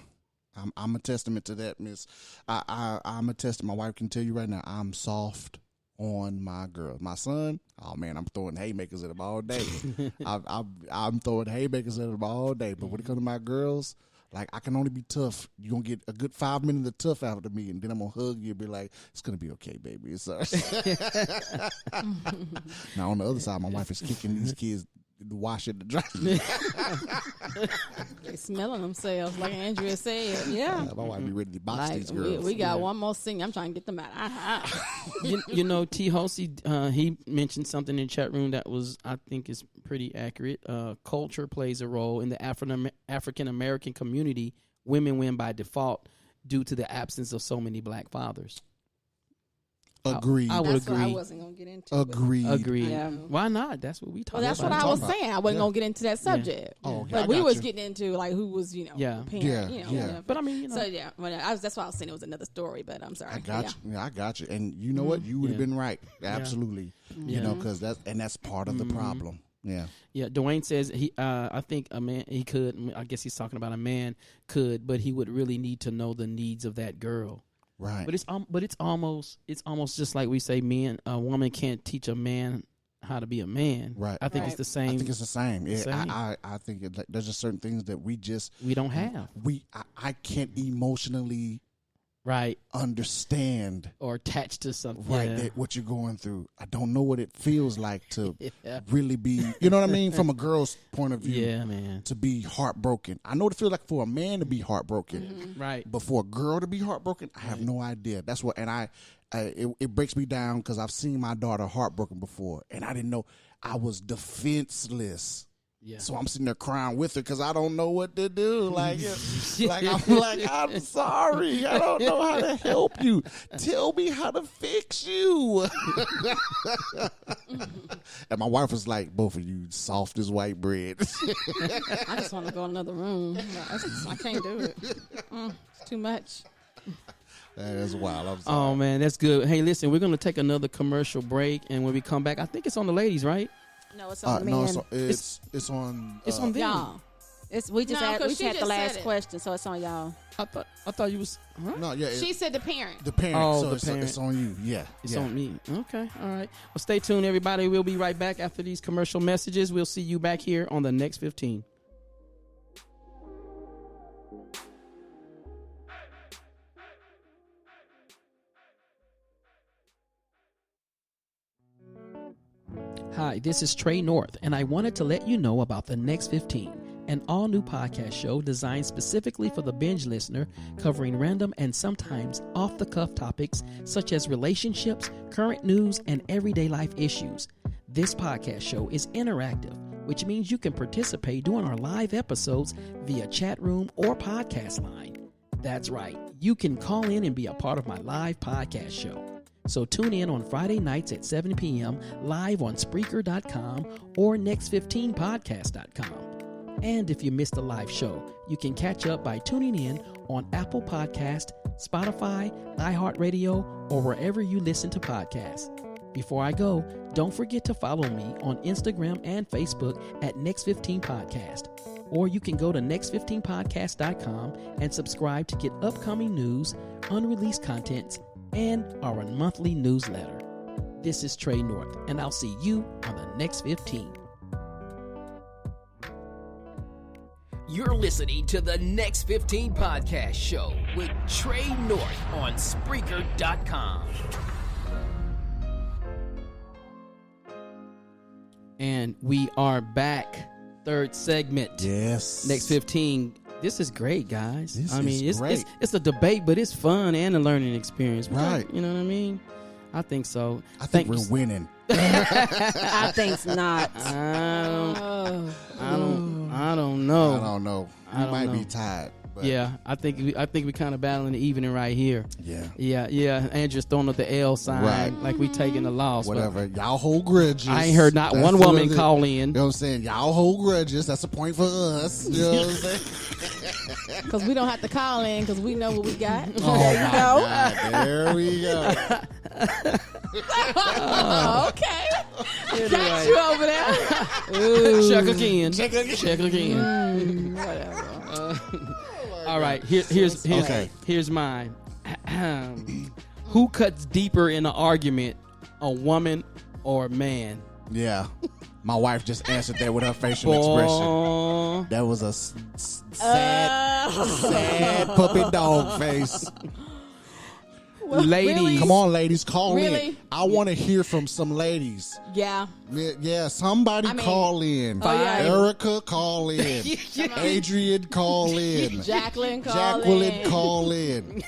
I'm a testament to that, Miss. I'm a testament. My wife can tell you right now, I'm soft on my girl. My son, oh man, I'm throwing haymakers at him all day. I'm throwing haymakers at him all day. But when it comes to my girls, like, I can only be tough. You're going to get a good 5 minutes of tough out of me, and then I'm going to hug you and be like, it's going to be okay, baby. It's Now, on the other side, my wife is kicking these kids to wash it, to dry. They smelling themselves, like Andrea said. Yeah. My wife be ready to box these girls. We got one more thing. I'm trying to get them out. you know, T. Hosey, he mentioned something in the chat room that was, I think, is pretty accurate. Culture plays a role in the African American community. Women win by default due to the absence of so many black fathers. Agreed. I would That's agree. what I wasn't gonna get into. Agreed. Yeah. Why not? That's what we talk Well, that's about. what I was saying. I wasn't Yeah. gonna get into that subject. Oh, okay. But I we got was you. getting into like who was, you know, Yeah. the parent, Yeah, you know, yeah. whatever. But I mean, you know. So yeah, that's why I was saying it was another story. But I'm sorry. I got Yeah. you. Yeah, I got you. And you know what? You would have Yeah. been right. Absolutely. You know, because that's part of the problem. Yeah. Yeah, Dwayne says I think a man he could. I guess he's talking about a man could, but he would really need to know the needs of that girl. Right. But it's almost just like we say, a woman can't teach a man how to be a man. Right. I think Right. it's the same. I think it's the same. Yeah, Same. I think there's just certain things that we don't have. I can't emotionally Right. understand Or attached to something. right Yeah. that what you're going through. I don't know what it feels like to Yeah. really be, you know what I mean, from a girl's point of view. Yeah, man. To be heartbroken. I know what it feels like for a man to be heartbroken. Right. But for a girl to be heartbroken, I have no idea. That's what, and it breaks me down because I've seen my daughter heartbroken before, and I didn't know. I was defenseless. Yeah. So I'm sitting there crying with her because I don't know what to do. Like, I'm sorry. I don't know how to help you. Tell me how to fix you. And my wife was like, both of you soft as white bread. I just want to go in another room. I can't do it. It's too much. That's wild. I'm sorry. Oh man, that's good. Hey, listen, we're gonna take another commercial break, and when we come back, I think it's on the ladies, right? No, it's on the No, men. it's on. It's on them. Y'all. We just No, had 'cause we she had the just last said it. question, so it's on y'all. I thought you was. Huh? No, yeah. She said the parent. The parent. Oh, so the it's, parent. it's on you. Yeah. It's yeah. on me. Okay. All right. Well, stay tuned, everybody. We'll be right back after these commercial messages. We'll see you back here on the next 15. Hi, this is Trey North, and I wanted to let you know about the Next 15, an all-new podcast show designed specifically for the binge listener, covering random and sometimes off-the-cuff topics such as relationships, current news, and everyday life issues. This podcast show is interactive, which means you can participate during our live episodes via chat room or podcast line. That's right, you can call in and be a part of my live podcast show. So tune in on Friday nights at 7 p.m. live on Spreaker.com or Next15podcast.com. And if you missed a live show, you can catch up by tuning in on Apple Podcast, Spotify, iHeartRadio, or wherever you listen to podcasts. Before I go, don't forget to follow me on Instagram and Facebook at Next15 Podcast. Or you can go to next15podcast.com and subscribe to get upcoming news, unreleased contents, and our monthly newsletter. This is Trey North, and I'll see you on the Next 15. You're listening to the Next 15 Podcast Show with Trey North on Spreaker.com. And we are back. Third segment. Yes. Next 15. This is great, guys. This I mean, is great. it's a debate, but it's fun and a learning experience. Right. You know what I mean? I think so. I think we're winning. I think not. I don't know. I don't know. I We don't might know. be tied. But Yeah, I think we kind of battling the evening right here. Yeah. Yeah. Andrew's throwing up the L sign, Right. like we taking the loss. but Whatever. Y'all hold grudges. I ain't heard not That's one what woman it is. call in. You know what I'm saying? Y'all hold grudges. That's a point for us. You know what I'm saying? Because we don't have to call in because we know what we got. Oh, There you go. God. There we go. Okay. Got you over there. Check again. Check again. Whatever. All right, here's mine. Who cuts deeper in an argument, a woman or a man? Yeah. My wife just answered that with her facial expression. Boy, That was a sad puppy dog face. ladies, really? Come on, ladies, call Really? in. I want to hear from some ladies. Yeah. Yeah, somebody I mean- call in. Oh, yeah. Erica, call in. Adrian, call in. Jacqueline, call Jacqueline, in. call in.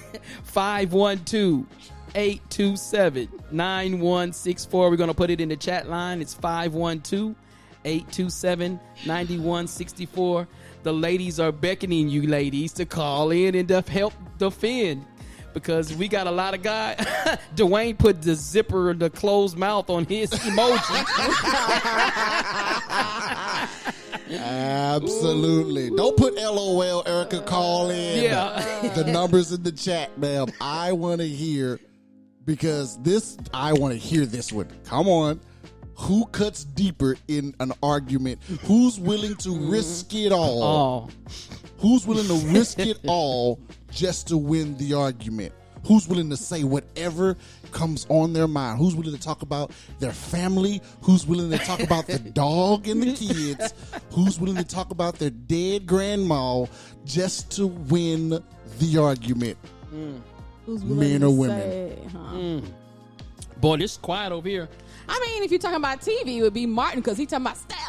512-827-9164. We're going to put it in the chat line. It's 512-827-9164. The ladies are beckoning you ladies to call in and to help defend. Because we got a lot of guys. Dwayne put the zipper, the closed mouth on his emoji. Absolutely. Don't put LOL, Erica, call in. Yeah. The number's in the chat, ma'am. I want to hear, because I want to hear this one. Come on. Who cuts deeper in an argument? Who's willing to risk it all? Oh, Who's willing to risk it all just to win the argument? Who's willing to say whatever comes on their mind? Who's willing to talk about their family? Who's willing to talk about the dog and the kids? Who's willing to talk about their dead grandma just to win the argument? Who's Men willing or to women? say, huh? boy, this is quiet over here. I mean, if you're talking about TV, it would be Martin because he's talking about step.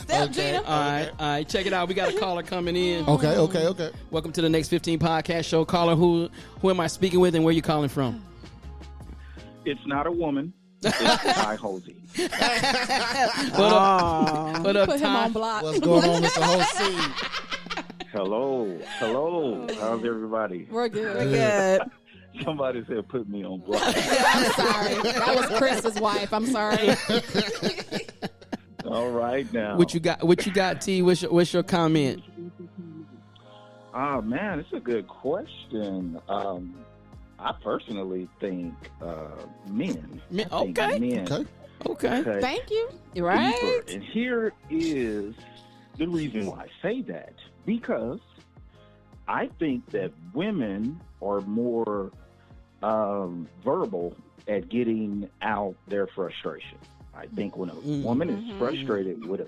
Step, Gina. All right. Check it out. We got a caller coming in. Okay. Welcome to the Next 15 Podcast Show. Caller, who am I speaking with and where you calling from? It's not a woman. It's Ty Hosey. What up, Put him Ty? on block. What's going on, Mr. Hosey? Hello. How's everybody? We're good. Good. Somebody said put me on block. I'm sorry. That was Chris's wife. I'm sorry. All right now. What you got, T? What's your comment? Man, it's a good question. I personally think men. Men, I think okay. Men Okay. cut Thank you. You're right. deeper. And here is the reason why I say that. Because I think that women are more verbal at getting out their frustration. I think when a woman is frustrated with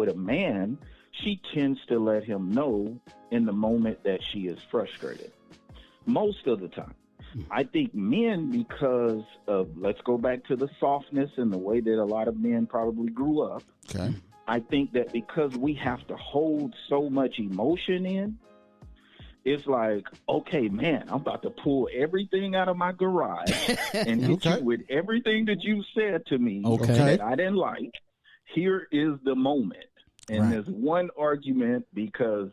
a man, she tends to let him know in the moment that she is frustrated. Most of the time. I think men, because of, let's go back to the softness and the way that a lot of men probably grew up, Okay. I think that because we have to hold so much emotion in, it's like, okay, man, I'm about to pull everything out of my garage and hit Okay. you with everything that you said to me Okay. that I didn't like. Here is the moment. And Right. there's one argument because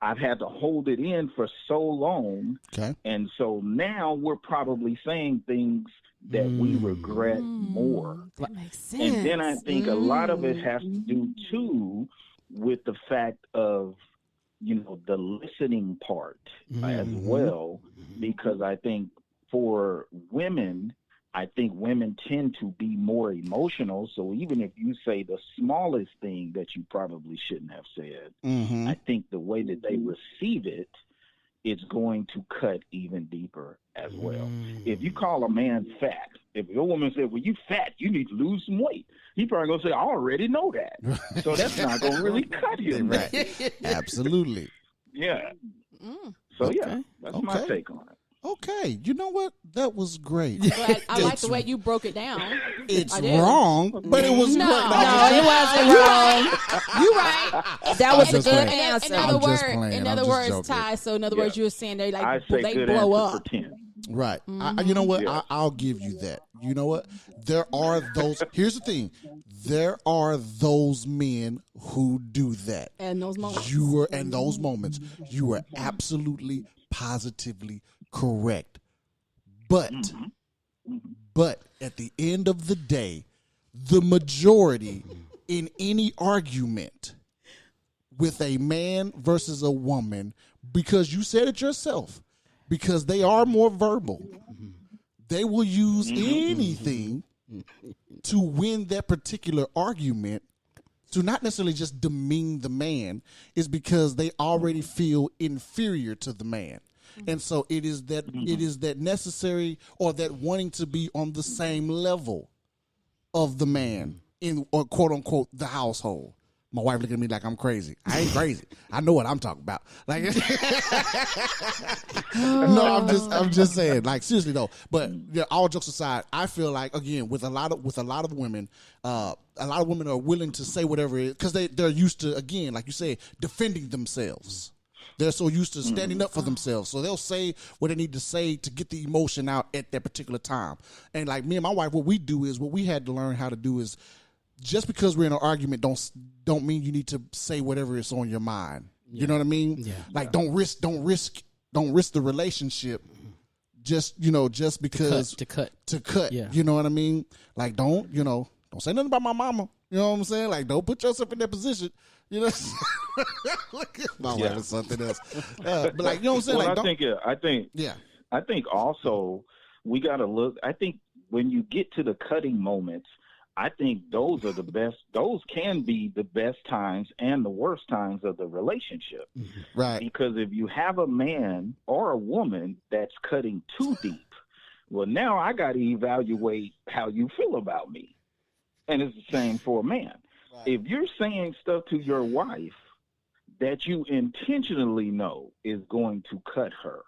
I've had to hold it in for so long. Okay. And so now we're probably saying things that we regret more. That makes sense. And then I think a lot of it has to do too with the fact of the listening part as well, because I think for women, I think women tend to be more emotional. So even if you say the smallest thing that you probably shouldn't have said, I think the way that they receive it, it's going to cut even deeper as well. If you call a man fat, if your woman said, well, you fat, you need to lose some weight, he probably going to say, I already know that. So that's not going to really cut him. Right. Absolutely. Yeah. So, yeah, that's my take on it. Okay, you know what? That was great. But I like the way you broke it down. It's wrong, but it was No, great. no, it wasn't wrong. You right. That was a just good playing. answer. I'm In other just words, joking. Ty. So in other words, you were saying they I say they good blow answer up. for 10. Right. You know what? Yeah. I'll give you that. You know what? There are those. Here's the thing. There are those men who do that. And those moments. You are absolutely, positively correct. But at the end of the day, the majority in any argument with a man versus a woman, because you said it yourself, because they are more verbal, they will use anything to win that particular argument, to not necessarily just demean the man, is because they already feel inferior to the man. And so it is that necessary, or that wanting to be on the same level of the man in, or quote unquote, the household. My wife looking at me like I'm crazy. I ain't crazy. I know what I'm talking about. Like, no, I'm just saying. Like, seriously though. But all jokes aside, I feel like, again, with a lot of women, a lot of women are willing to say whatever it is, because they're used to, again, like you say, defending themselves. They're so used to standing up for themselves. So they'll say what they need to say to get the emotion out at that particular time. And like me and my wife, what we had to learn how to do is, just because we're in an argument don't mean you need to say whatever is on your mind. You know what I mean? Yeah. Like don't risk the relationship just because to cut. Yeah. You know what I mean? Like don't say nothing about my mama. You know what I'm saying? Like don't put yourself in that position. You know, look at my wife or something else. But like, you know what I'm saying? Well, like, I think also we got to look. I think when you get to the cutting moments, I think those are the best. Those can be the best times and the worst times of the relationship. Right. Because if you have a man or a woman that's cutting too deep, well, now I got to evaluate how you feel about me. And it's the same for a man. If you're saying stuff to your wife that you intentionally know is going to cut her,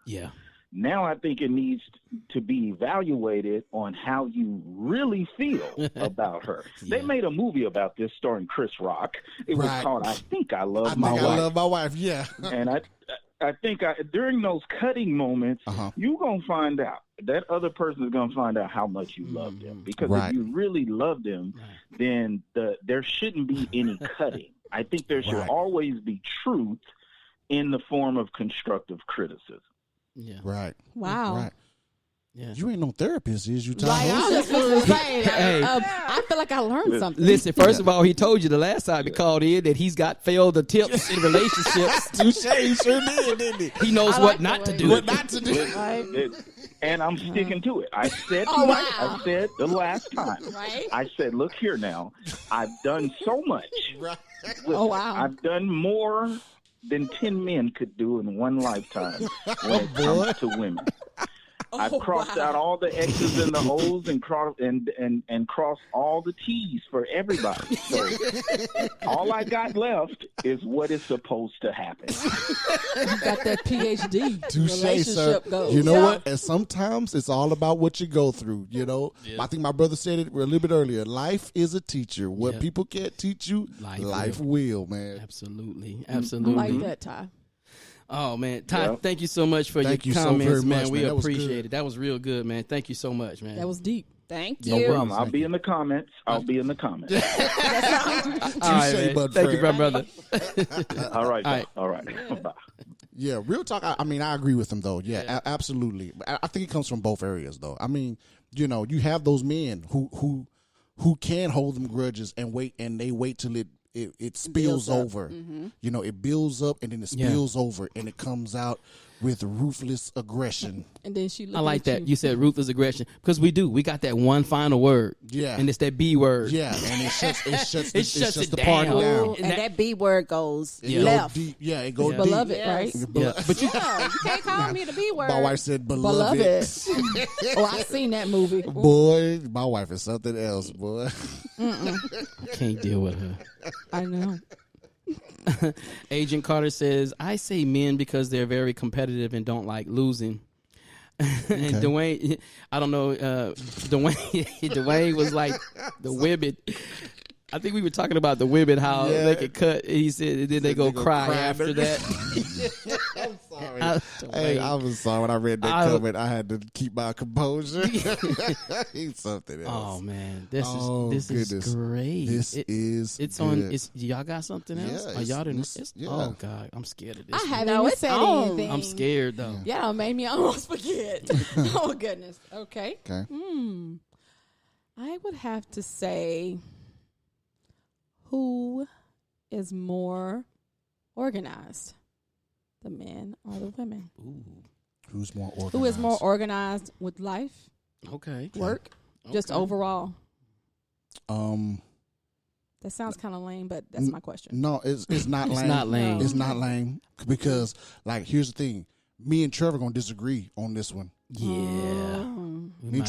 now I think it needs to be evaluated on how you really feel about her. They made a movie about this starring Chris Rock. It was called I Think I Love My Wife. I love my wife, yeah. And I think during those cutting moments, you're going to find out. That other person is going to find out how much you love them. Because if you really love them, then there shouldn't be any cutting. I think there should always be truth in the form of constructive criticism. Yeah. Right. Wow. Right. Yeah. You ain't no therapist, is you, Tom? Right, I was just going to say, Hey. I feel like I learned something. Listen, first of all, he told you the last time he called in that he's got failed attempts in relationships. Touche, he sure did, didn't he? He knows I what like not the to way do. you- What not to do. And I'm sticking to it. I said wow. I said the last time. Right? I said, look here now. I've done so much. Right. Oh, wow. I've done more than 10 men could do in one lifetime when it comes to women. I've crossed out all the X's and the O's and crossed all the T's for everybody. So all I got left is what is supposed to happen. You got that PhD. Touche, sir. Relationship goals. You know what? And sometimes it's all about what you go through, you know? I think my brother said it a little bit earlier. Life is a teacher. What people can't teach you, life will, man. Absolutely. I Absolutely. like that, Ty. Oh, man. Ty, thank you so much for Thank your you so comments, very man. much, We man. That was appreciate good. it. That was real good, man. Thank you so much, man. That was deep. Thank No you. problem. I'll be in the comments. All right, man. bud Thank you, friend. brother. All right. All right. All right. Bye. Yeah, real talk. I mean, I agree with him though. Yeah, absolutely. I think it comes from both areas though. I mean, you know, you have those men who can hold them grudges and wait till it spills up. over. You know, it builds up and then it spills over and it comes out with ruthless aggression. And then she. I like that. You said ruthless aggression because we do. We got that one final word. Yeah. And it's that B word. Yeah, and it shuts it the party down. down. And that B word goes It left. goes deep. Yeah, it goes deep. beloved, Yes. right? Yeah. But you Yeah, you can't call me the B word. My wife said beloved. Beloved. Oh, I've seen that movie. Boy, my wife is something else, boy. can't deal with her. I know. Agent Carter says, I say men because they're very competitive and don't like losing. And Dwayne, I don't know, Dwayne was like the women. I think we were talking about the women, how they could cut. He said, and then they go cry after that. I'm sorry. Hey, I was sorry when I read that comment. I had to keep my composure. He's something else. Oh man, this goodness. is great. It's good. on. Y'all got something else? Yeah, Or y'all didn't? yeah. Oh God, I'm scared of this. I one. haven't No, even it's said on. anything. I'm scared though. Yeah, made me almost forget. Oh goodness. Okay. Okay. I would have to say, who is more organized, the men or the women? Ooh, Who's more organized? Who is more organized with life, okay. work, just Okay. overall? That sounds kind of lame, but that's my question. No, it's not lame. It's not lame. It's not lame because, like, here's the thing: me and Trevor gonna disagree on this one. Yeah. Me and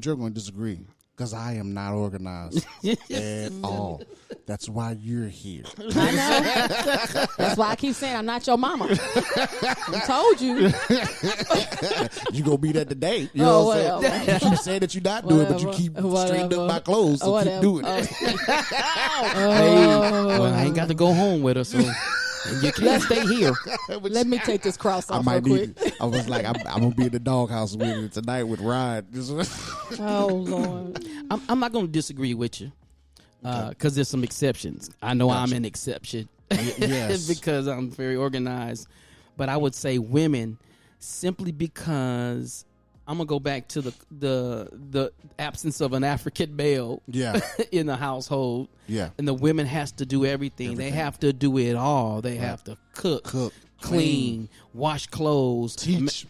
Trevor gonna disagree because I am not organized at all. That's why you're here. I know. That's why I keep saying I'm not your mama. I told you. You gonna be that today? You know what I'm saying? You keep saying that you're not doing it, but you keep straightening up my clothes, so keep doing it. Hey, well, I ain't got to go home with her, so you can't stay here. Let me take this cross I off might real need. quick. I was like, I'm gonna be in the doghouse with you tonight with Ryan. Oh Lord. I'm not going to disagree with you because there's some exceptions. I know I'm an exception Yes. because I'm very organized. But I would say women simply because I'm going to go back to the absence of an African male Yeah, in the household. yeah. And the women has to do everything. They have to do it all. They have to cook, clean, wash clothes,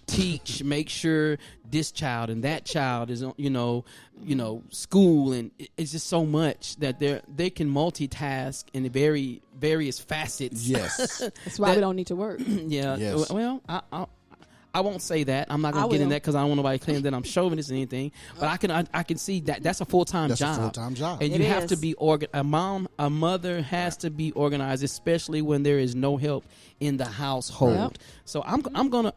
teach, make sure this child and that child is school, and it's just so much that they can multitask in various facets. Yes. That's why we don't need to work. Yeah. Yes. Well, I won't say that. I'm not gonna get in that because I don't want nobody claiming that I'm chauvinist or anything. But I can see that that's a full-time That's job. a full-time job. And It you have to is. be a mother has to be organized, especially when there is no help in the household. Yep. So I'm gonna.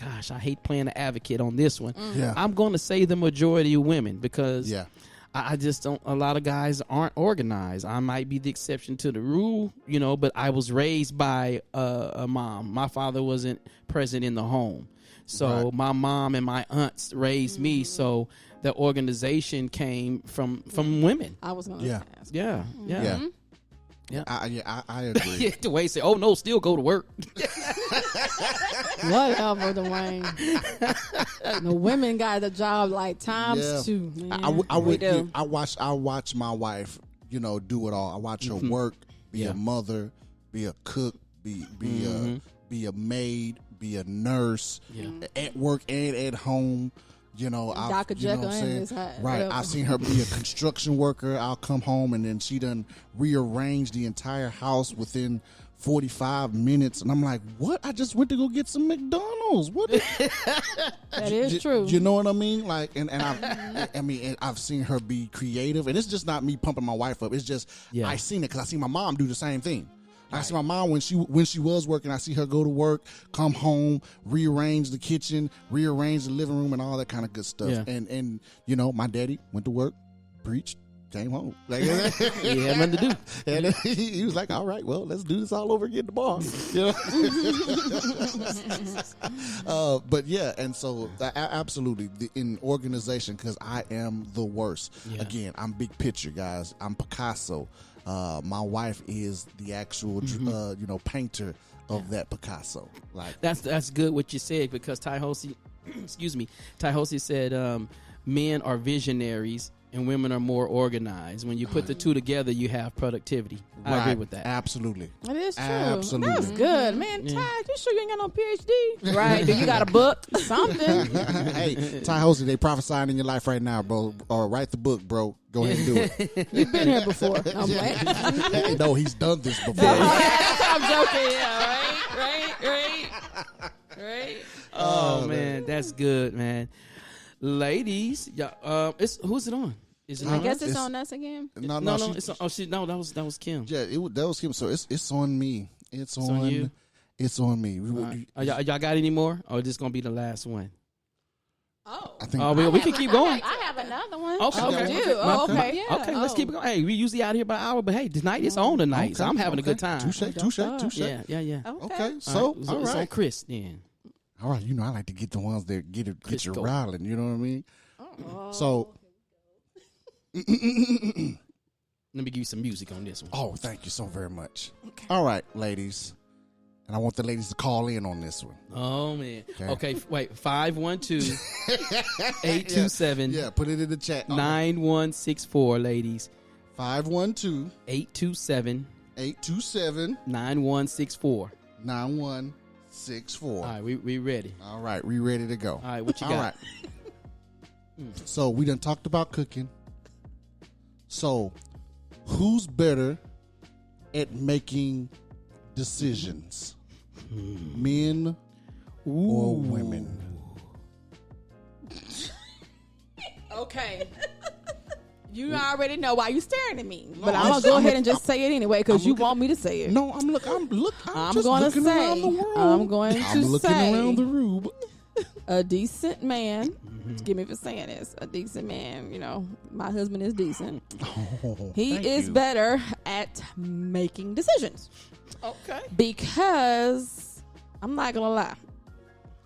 Gosh, I hate playing the advocate on this one. Yeah. I'm gonna say the majority of women because Yeah. I just don't. A lot of guys aren't organized. I might be the exception to the rule, but I was raised by a mom. My father wasn't present in the home, so Right. my mom and my aunts raised me. So the organization came from women. I was gonna Yeah. ask. Yeah, yeah. Yeah. Yeah. I agree. The way say, "Oh no, still go to work." Whatever, Dwayne. The women got the job like times Yeah. 2. Man. I would. do. I watch my wife, do it all. I watch her work, be a mother, be a cook, be a maid, be a nurse, at work and at home. Dr. Jekyll and Miss Hyde, Right. whatever. I've seen her be a construction worker. I'll come home and then she done rearranged the entire house within 45 minutes, and I'm like, "What? I just went to go get some McDonald's. What?" That is true. You know what I mean? Like, and I've seen her be creative, and it's just not me pumping my wife up. It's just I seen it because I see my mom do the same thing. I see my mom when she was working. I see her go to work, come home, rearrange the kitchen, rearrange the living room, and all that kind of good stuff. Yeah. And my daddy went to work, preached, came home. Like, He had nothing to do. and he was like, "All right, well, let's do this all over again tomorrow." But yeah, and so absolutely in organization, because I am the worst. Yeah. Again, I'm big picture, guys. I'm Picasso. My wife is the actual painter of that Picasso. Like, That's good what you said because Ty Hosey, Ty Hosey said men are visionaries and women are more organized. When you put the two together, you have productivity. I agree with that. Absolutely. It is true. Absolutely. That's good, man. Yeah. Ty, you sure you ain't got no PhD? Right? Do you got a book? Something. Hey, Ty Hosey, they prophesying in your life right now, bro. Or write the book, bro. Go ahead and do it. You've been here before. I'm playing. No, he's done this before. I'm joking. Yeah, right. Oh man, that's good, man. Ladies, yeah, who's it on? Is it I on guess us? it's on us again. No, No, she- it's on, that was Kim. Yeah, that was him. So it's on me. It's on on you? It's on me. Y'all got any more? Or this gonna be the last one? Oh. I think We can keep going. I have another one. Okay, Oh, okay. you do? Oh, okay. Yeah. Okay, let's keep it going. Hey, we usually out here by an hour, but hey, tonight it's on tonight, so I'm having a good time. Touche. Yeah. Okay, so It's all on right. Chris then. All right, you know I like to get the ones that get you Crisco. riling. You know what I mean? So, Let me give you some music on this one. oh, thank you so very much. All right, ladies, and I want the ladies to call in on this one. Oh man. Okay. Okay, wait. 512-827-9164, Yeah, put it in the chat. ladies. 512 827 827 9164. 9164. All right, we ready. All right, we ready to go. All right, what you All got? right. So we done talked about cooking. So who's better at making decisions? Men or women? Okay. You already know why you staring at me, but I'm gonna go ahead and just say it anyway because you want me to say it. No, I'm just I'm going to looking say. around the world. I'm going to I'm looking say around the room. a decent man. Forgive me for saying this. A decent man. You know, my husband is decent. Oh, He thank is you. better at making decisions Okay. because I'm not gonna lie.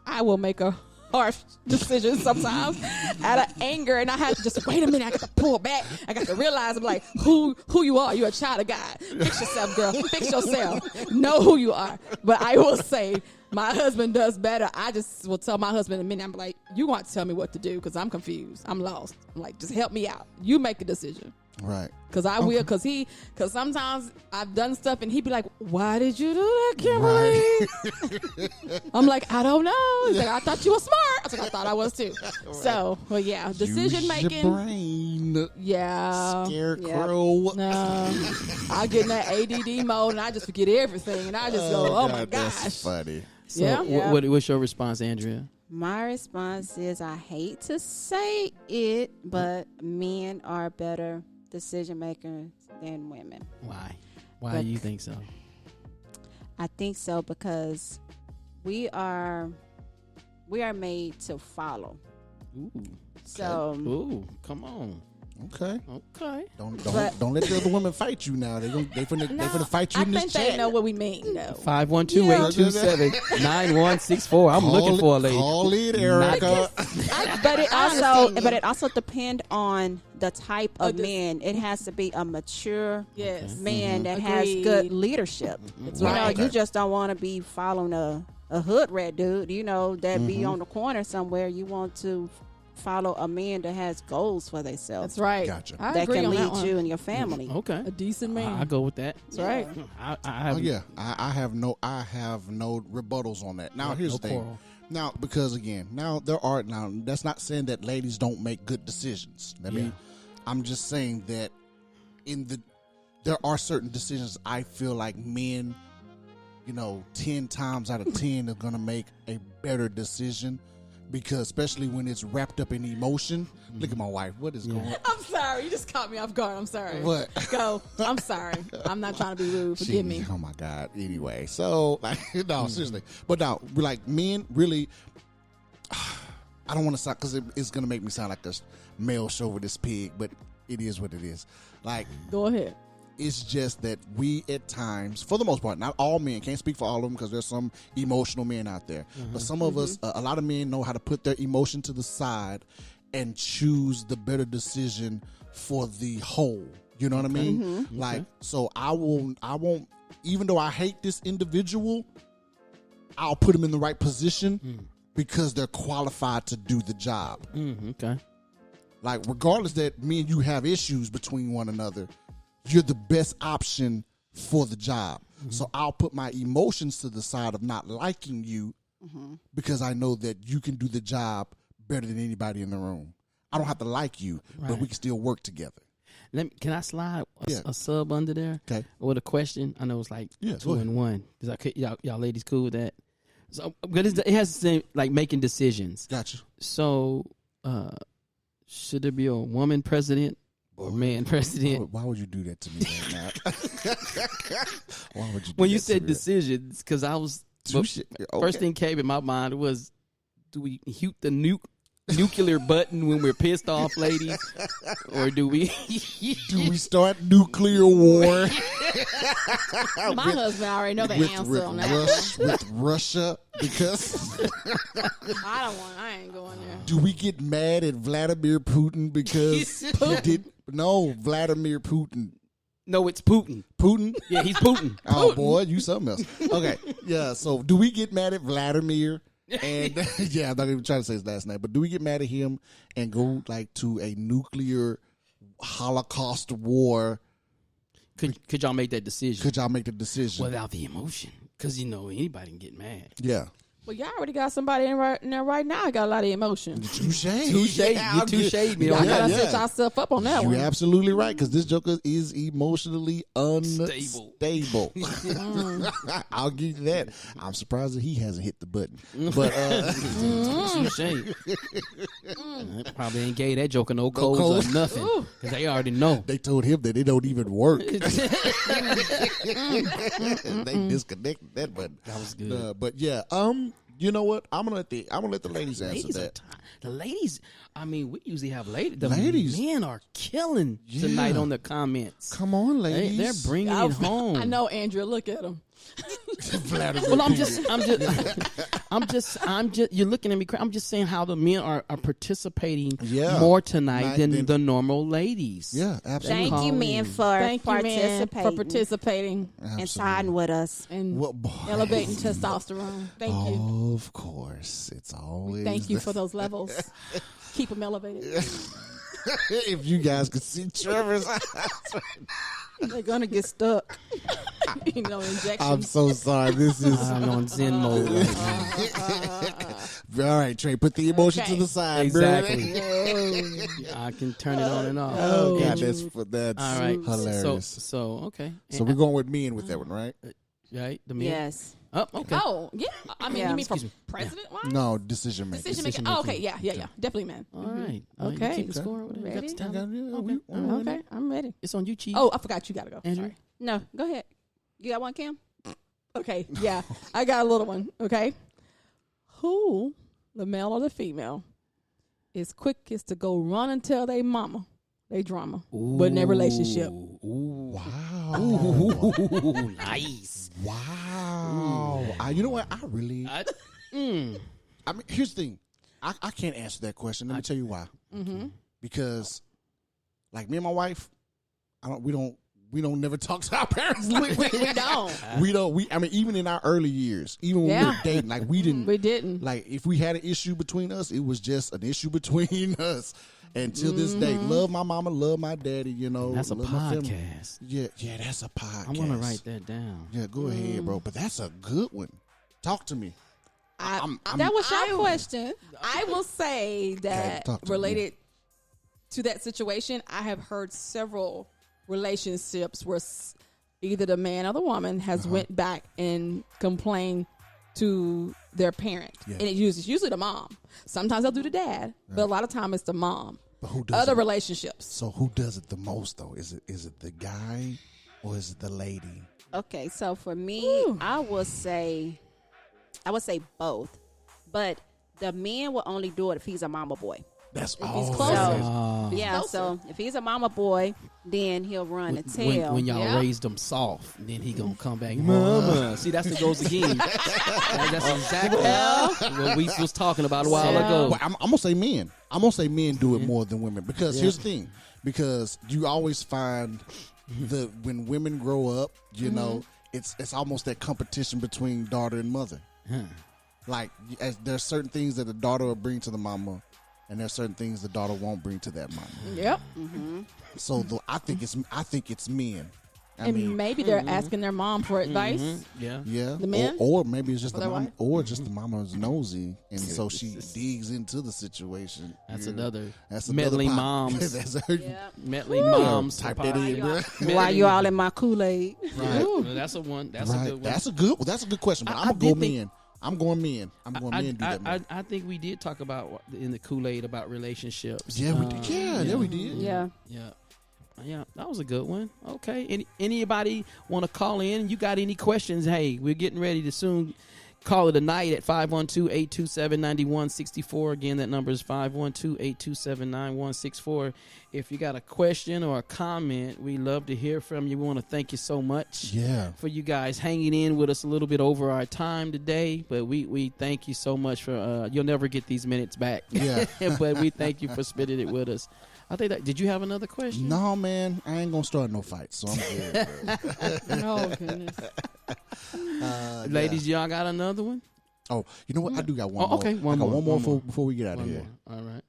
I will make a harsh decision sometimes out of anger, and I have to just wait a minute. I got to pull back. I got to realize I'm like, who you are. You're a child of God. Fix yourself, girl. Fix yourself. Know who you are. But I will say, my husband does better. I just will tell my husband in a minute. I'm like, you want to tell me what to do because I'm confused. I'm lost. I'm like, just help me out. You make a decision. Right. Cause I will, cause sometimes I've done stuff and he'd be like, "Why did you do that, Kimberly?" I'm like, "I don't know." He's like, "I thought you were smart." I was like, "I thought I was too." So, well, yeah, decision Use making. your brain. Yeah, Scarecrow. no, I get in that ADD mode and I just forget everything and I just go, "Oh my That's gosh." funny. So Yeah. what's your response, Andrea? My response is I hate to say it, but men are better decision makers than women. Why? Why But- do you think so? I think so because we are made to follow. Ooh. So Ooh, come on. Okay. Okay. Don't But- don't let the other women fight you now. They finna fight you I in this think chat. they know what we mean, though. 512-827-9164. I'm looking for a lady. Call it, Erica. but it also Honestly. depends on the type of Of the- man. It has to be a mature Yes. man that Agreed. has good leadership. That's You know, right. you just don't want to be following a hood rat dude, you know, that be on the corner somewhere. You want to follow a man that has goals for themselves. That's right. Gotcha. I That agree can on lead that one. you and your family. Okay. A decent man. I go with that. That's right. I Oh have yeah, I have no rebuttals on that. Now here's no the thing. quarrel. Now because again, that's not saying that ladies don't make good decisions. I'm just saying that there are certain decisions I feel like men, 10 times out of 10 are gonna make a better decision. Because especially when it's wrapped up in emotion. Look at my wife. What is going on? I'm sorry. You just caught me off guard. I'm sorry. What? Go. I'm sorry. I'm not trying to be rude. Forgive me. Oh my God. Anyway, so no, seriously. But no, like men really. I don't want to sound because it's gonna make me sound like a male chauvinist pig, but it is what it is. Like Go ahead. it's just that we at times, for the most part, not all men, can't speak for all of them because there's some emotional men out there, but some of us, a lot of men know how to put their emotion to the side and choose the better decision for the whole. You know what I mean? Like, so I won't, even though I hate this individual, I'll put him in the right position because they're qualified to do the job. Okay. Like, regardless that me and you have issues between one another, you're the best option for the job. So I'll put my emotions to the side of not liking you because I know that you can do the job better than anybody in the room. I don't have to like you, but we can still work together. Can I slide a sub under there? Okay. With a question? I know it's like Yeah, 2 and 1. Y'all ladies cool with that? So, but it has to say, like, making decisions. Gotcha. So, should there be a woman president or man president? Why would you do that to me right now? Why would you do When you that said to me? decisions, because I was Touche. first thing came in my mind was, do we hit the nuclear button when we're pissed off, ladies, or do we? Do we start nuclear war My husband already know the answer on that. with Russia? Because I ain't going there. do we get mad at Vladimir Putin because he did? No, Vladimir Putin. No, it's Putin. Putin? Yeah, he's Putin. Oh boy, you something else. Okay, yeah. So do we get mad at Vladimir? And yeah, I'm not even trying to say his last name, but do we get mad at him and go like to a nuclear Holocaust war? Could y'all make that decision Could y'all make the decision? without the emotion? Because anybody can get mad. Yeah. Well, y'all already got somebody in there right now. Got a lot of emotion. Touche. Touche. You touche me Y'all on gotta that. set yourself up on that You're one. absolutely right, because this Joker is emotionally unstable. I'll give you that. I'm surprised that he hasn't hit the button. But Touche. Probably ain't gave that Joker no codes codes. or nothing because they already know. they told him that it don't even work. They disconnected that button. That was good. But yeah, you know what? I'm gonna let the ladies answer Ladies are that. the ladies. I mean, we usually have ladies. The Ladies. men are killing tonight Yeah. on the comments. Come on, ladies. They're bringing it home. I know, Andrea. Look at him. Well, I'm just. You're looking at me. I'm just saying how the men are participating Yeah. more tonight Night than than- the normal ladies. Yeah, absolutely. Thank you, men, for Thank you, man, participating for participating and siding with us. and What boy? elevating testosterone. Thank you. Of course, it's always. Thank you for those levels. Keep them elevated. If you guys could see Trevor's eyes. They're gonna get stuck. Injections. I'm so sorry. This is I'm on Zen mode right now. all right. Trey, put the emotion to the side. Exactly. Brother. I can turn it on and off. Oh God, And- that's all right. hilarious. So okay. So we're going with men with that one, right? Right. The men. Yes. Oh, okay. Oh, yeah. I mean, Yeah. you mean for Excuse me. president? Why? No, decision making. Decision making. Oh, okay. Yeah. Definitely, man. All right. Okay. You keep the score. Whatever. You got the Ready? talent? Okay, I'm ready. It's on you, Chief. Oh, I forgot you gotta go. Andrew. Sorry. No, go ahead. You got one, Kim? Okay, yeah, I got a little one. Okay, who, the male or the female, is quickest to go run and tell they mama they drama, but in their relationship? Ooh. Wow. Ooh, nice. Wow. You know what? I really. I mean, here's the thing. I can't answer that question. Let me tell you why. Mm-hmm. Because, like me and my wife, we don't never talk to our parents. We don't. We don't. I mean, even in our early years, even when we Yeah. were dating, like we didn't. We didn't. Like if we had an issue between us, it was just an issue between us. And till this day, love my mama, love my daddy. You know, That's a love my family. podcast. Yeah, that's a podcast. I want to write that down. Yeah, go ahead, bro. But that's a good one. Talk to me. That was your question. I will say that talk to me. related to that situation, I have heard several relationships where either the man or the woman has went back and complained to their parent, Yeah. and it's usually the mom. Sometimes they'll do the dad, but a lot of time it's the mom. But who does Other it? relationships. So who does it the most though? Is it the guy or is it the lady? Okay, so for me, Ooh. I would say both, but the man will only do it if he's a mama boy. That's he's all. closer. Yeah, Closer. so if he's a mama boy, then he'll run and tell. When y'all Yeah. raised him soft, and then he gonna come back, mama. See, that's what goes again. That's exactly what we was talking about a while ago. Well, I'm gonna say men. I'm gonna say men do it more than women because here's the thing. Because you always find when women grow up, you know, it's almost that competition between daughter and mother. Like there's certain things that the daughter will bring to the mama and there's certain things the daughter won't bring to that mama. Yep. So I think it's men. I And mean, maybe they're asking their mom for advice. Yeah. yeah, The men? or maybe it's just For the their mom, wife? or just the mama's nosy, and so she digs into the situation. That's Yeah. another That's meddling another moms. That's Meddling moms. type that in, bro. Why you all in my Kool-Aid? Right. Well, that's a one. That's a Right. good one. That's a good question. But I I'm gonna did go think- men. I'm going men. I'm going men. Do that. Man. I think we did talk about in the Kool-Aid about relationships. Yeah, we did. Yeah, we did. Yeah. Yeah, that was a good one. Okay. Anybody want to call in? You got any questions? Hey, we're getting ready to soon call it a night at 512-827-9164. Again, that number is 512-827-9164. If you got a question or a comment, we love to hear from you. We want to thank you so much. Yeah. For you guys hanging in with us a little bit over our time today, but we thank you so much for you'll never get these minutes back. Yeah. But we thank you for spending it with us. I think that. Did you have another question? No, man, I ain't gonna start no fights, so I'm good. Oh, goodness. Ladies, y'all got another one? Oh, you know what? I do got one Oh, more. okay, one I got more, one more one more. before we get out of One here. more. All right.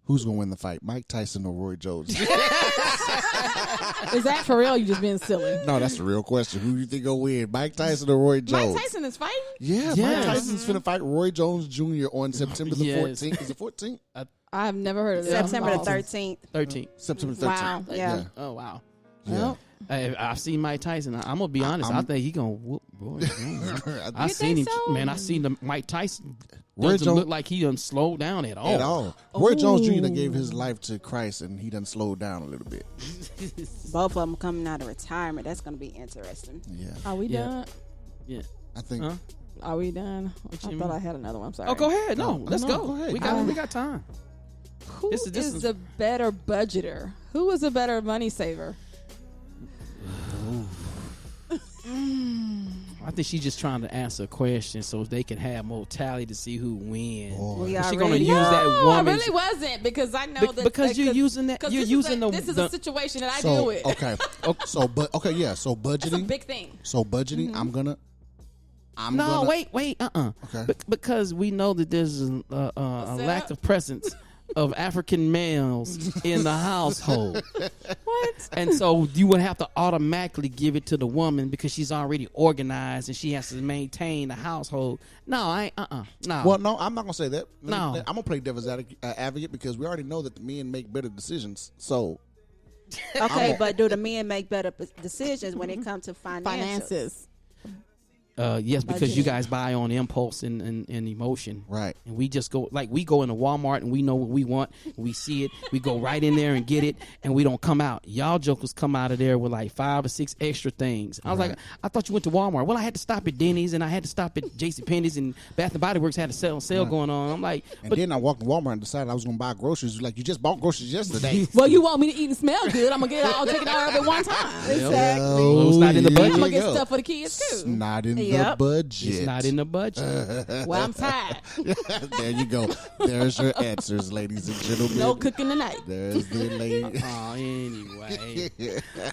Who's gonna win the fight, Mike Tyson or Roy Jones? Is that for real? Or you just being silly? No, that's the real question. Who do you think gonna win, Mike Tyson or Roy Jones? Mike Tyson is fighting. Yeah, Yes. Mike Tyson's finna fight Roy Jones Jr. on September the Yes. 14th. Is it 14th? I have never heard of that. September the Oh. 13th. 13. September 13th. Wow. Yeah. Oh wow. Yeah. I've seen Mike Tyson. I'm gonna be honest. I think he gonna whoop Roy Jones. I seen him, think so? man. I seen the Mike Tyson. Roy Doesn't Jones- look like he done slowed down at all. At all. Roy Jones Jr. done gave his life to Christ, and he done slowed down a little bit. Both of them coming out of retirement. That's going to be interesting. Yeah, Are we Yeah. done? Yeah. I think. Huh? Are we done? you I mean? thought I had another one. I'm sorry. Oh, go ahead. No, let's no, go. go ahead. We got time. Who This is is- a better budgeter? Who is a better money saver? I think she's just trying to answer a question so they can have more tally to see who wins. We Is she gonna already use that No, I woman's? really wasn't because I know that because you're using that. 'cause You're this using this is the a situation that I So deal with. okay, so yeah, so It's a budgeting. big thing. So budgeting, I'm gonna. No, wait. Okay. Because we know that there's a lack of presence of African males in the household. What? And so you would have to automatically give it to the woman because she's already organized and she has to maintain the household. No, I no. Well, no, I'm not gonna say that. No. I'm gonna play devil's advocate because we already know that the men make better decisions. So Okay, but do the men make better decisions when it comes to Finances. Yes, because you Budgeting. guys buy on impulse and emotion. right. And we just go, like, we go into Walmart and we know what we want. We see it. We go right in there and get it, and we don't come out. Y'all jokers come out of there with like 5 or 6 extra things. I was like, I thought you went to Walmart. Well, I had to stop at Denny's and I had to stop at JCPenney's and Bath and Body Works had a sale going on. I'm like, And but then I walked to Walmart and decided I was gonna buy groceries. Like, you just bought groceries yesterday. Well, you want me to eat and smell good? I'm gonna get it all taken care of at one time. Well, it's not in the budget. I'm gonna There get you go. stuff for the kids It's too. not in the Yep. budget. it's not in the budget. Well, I'm tired. There you go. There's your answers, ladies and gentlemen. No cooking tonight. There's the lady. Oh, anyway.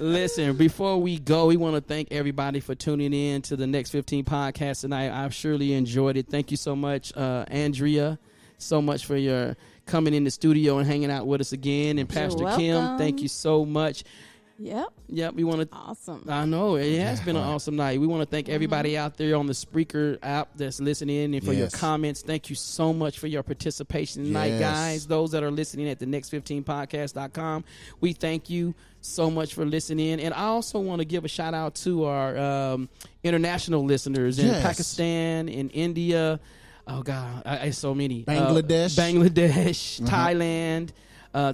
Listen, before we go, we want to thank everybody for tuning in to the Next 15 podcast tonight. I've surely enjoyed it. Thank you so much, Andrea, so much for your coming in the studio and hanging out with us again. And Pastor Kim, welcome. thank you so much. Yep. Yep, we want to. Awesome. I know it has been an awesome night. We want to thank everybody out there on the Spreaker app that's listening and for your Yes. comments. Thank you so much for your participation tonight, Yes. guys. Those that are listening at the next15podcast.com, we thank you so much for listening. And I also want to give a shout out to our international listeners in Yes. Pakistan, in India. Oh God, I so many. Bangladesh. Thailand.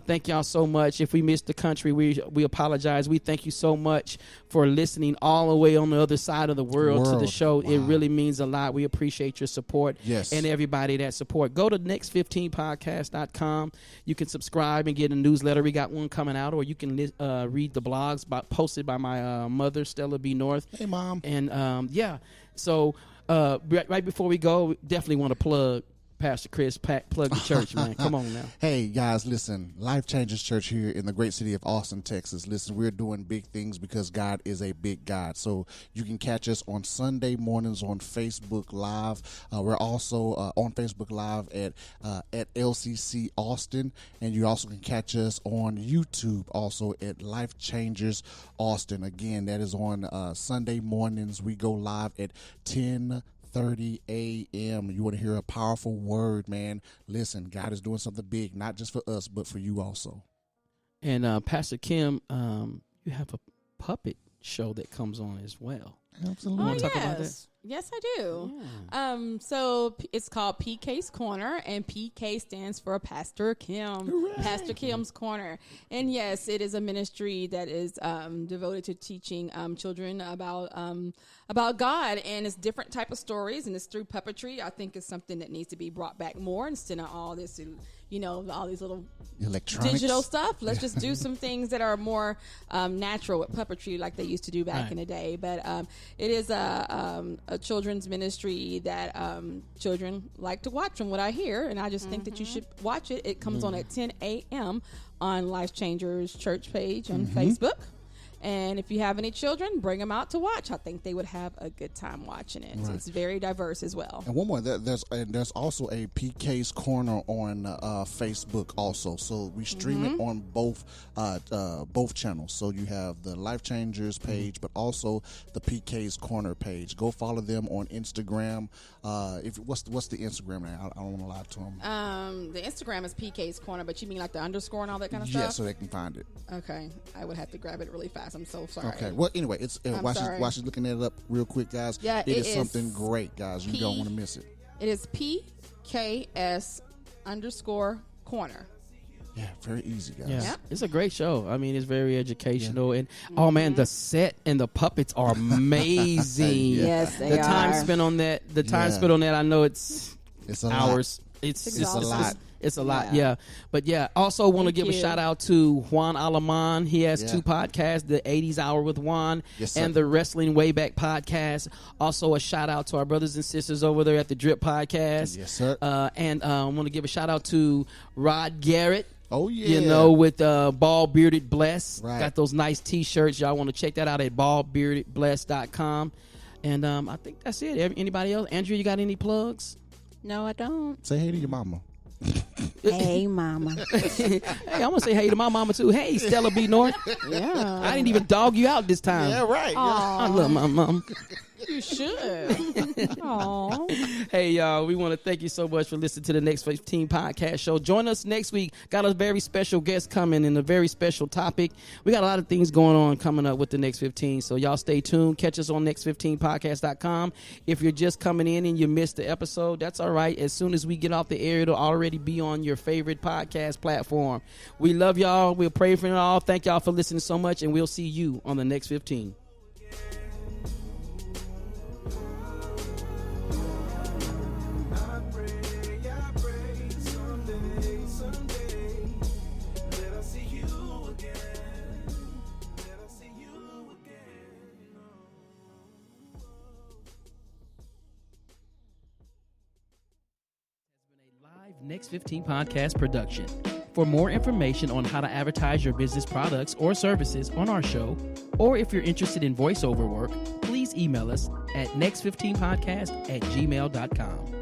Thank y'all so much. If we missed the country, we apologize. We thank you so much for listening all the way on the other side of the world to the show. It really means a lot. We appreciate your support. Yes. And everybody that support. Go to next15podcast.com. You can subscribe and get a newsletter. We got one coming out, or you can read the blogs posted by my mother, Stella B. North. Hey, Mom. And yeah, so right before we go, we definitely want to plug Pastor Chris, plug the church, man. Come on now. Hey, guys, listen. Life Changers Church here in the great city of Austin, Texas. Listen, we're doing big things because God is a big God. So you can catch us on Sunday mornings on Facebook Live. We're also on Facebook Live at LCC Austin. And you also can catch us on YouTube also at Life Changers Austin. Again, that is on Sunday mornings. We go live at 10:30 a.m. You want to hear a powerful word, man? Listen, God is doing something big, not just for us, but for you also. And Pastor Kim, you have a puppet show that comes on as well. Absolutely. Oh, Want to talk about that? yes. Yes, I do. Yeah. So it's called PK's Corner, and PK stands for Pastor Kim. Hooray. Pastor Kim's Corner. And yes, it is a ministry that is devoted to teaching children about God, and it's different type of stories, and it's through puppetry. I think it's something that needs to be brought back more instead of all this, all these little Electronics. digital stuff. Let's just do some things that are more natural with puppetry, like they used to do back Right. in the day. But it is a children's ministry that children like to watch, from what I hear, and I just think that you should watch it. It comes on at 10 a.m. on Life Changers Church page on Facebook. And if you have any children, bring them out to watch. I think they would have a good time watching it. Right. It's very diverse as well. And one more, there's also a PK's Corner on Facebook also. So we stream it on both channels. So you have the Life Changers page, but also the PK's Corner page. Go follow them on Instagram. What's the Instagram name? I don't want to lie to them. The Instagram is PK's Corner, but you mean like the underscore and all that kind of Yeah, stuff? so they can find it. Okay, I would have to grab it really fast. I'm so sorry. Okay. Well, anyway, it's while she's looking it up real quick, guys. Yeah, it is something great, guys. You don't want to miss it. It is PKS underscore corner. Yeah, very easy, guys. Yeah. Yep. It's a great show. I mean, it's very educational. And, oh, man, the set and the puppets are amazing. Yes, they The time are. spent on that, I know it's It's a hours. lot. It's It's a lot. It's a lot, yeah. But yeah, also want to give a you. shout out to Juan Alaman. He has Yeah. 2 podcasts, the 80s Hour with Juan Yes, sir. and the Wrestling Wayback podcast. Also a shout out to our brothers and sisters over there at the Drip podcast. Yes, sir. And I want to give a shout out to Rod Garrett. Oh, yeah. You know, with Bald Bearded Bless. Right. Got those nice T-shirts. Y'all want to check that out at baldbeardedbless.com. And I think that's it. Anybody else? Andrea, you got any plugs? No, I don't. Say hey to your mama. Hey, mama. Hey, I'm going to say hey to my mama, too. Hey, Stella B. North. Yeah. I didn't even dog you out this time. right. I love my mom. You should. Aw. Hey, y'all, we want to thank you so much for listening to the Next 15 podcast show. Join us next week. Got a very special guest coming and a very special topic. We got a lot of things going on coming up with the Next 15, so y'all stay tuned. Catch us on next15podcast.com. If you're just coming in and you missed the episode, that's all right. As soon as we get off the air, it'll already be on your favorite podcast platform. We love y'all. We'll pray for y'all. Thank y'all for listening so much, and we'll see you on the Next 15. Next 15 podcast production. For more information on how to advertise your business products or services on our show, or if you're interested in voiceover work, please email us at next15podcast@gmail.com.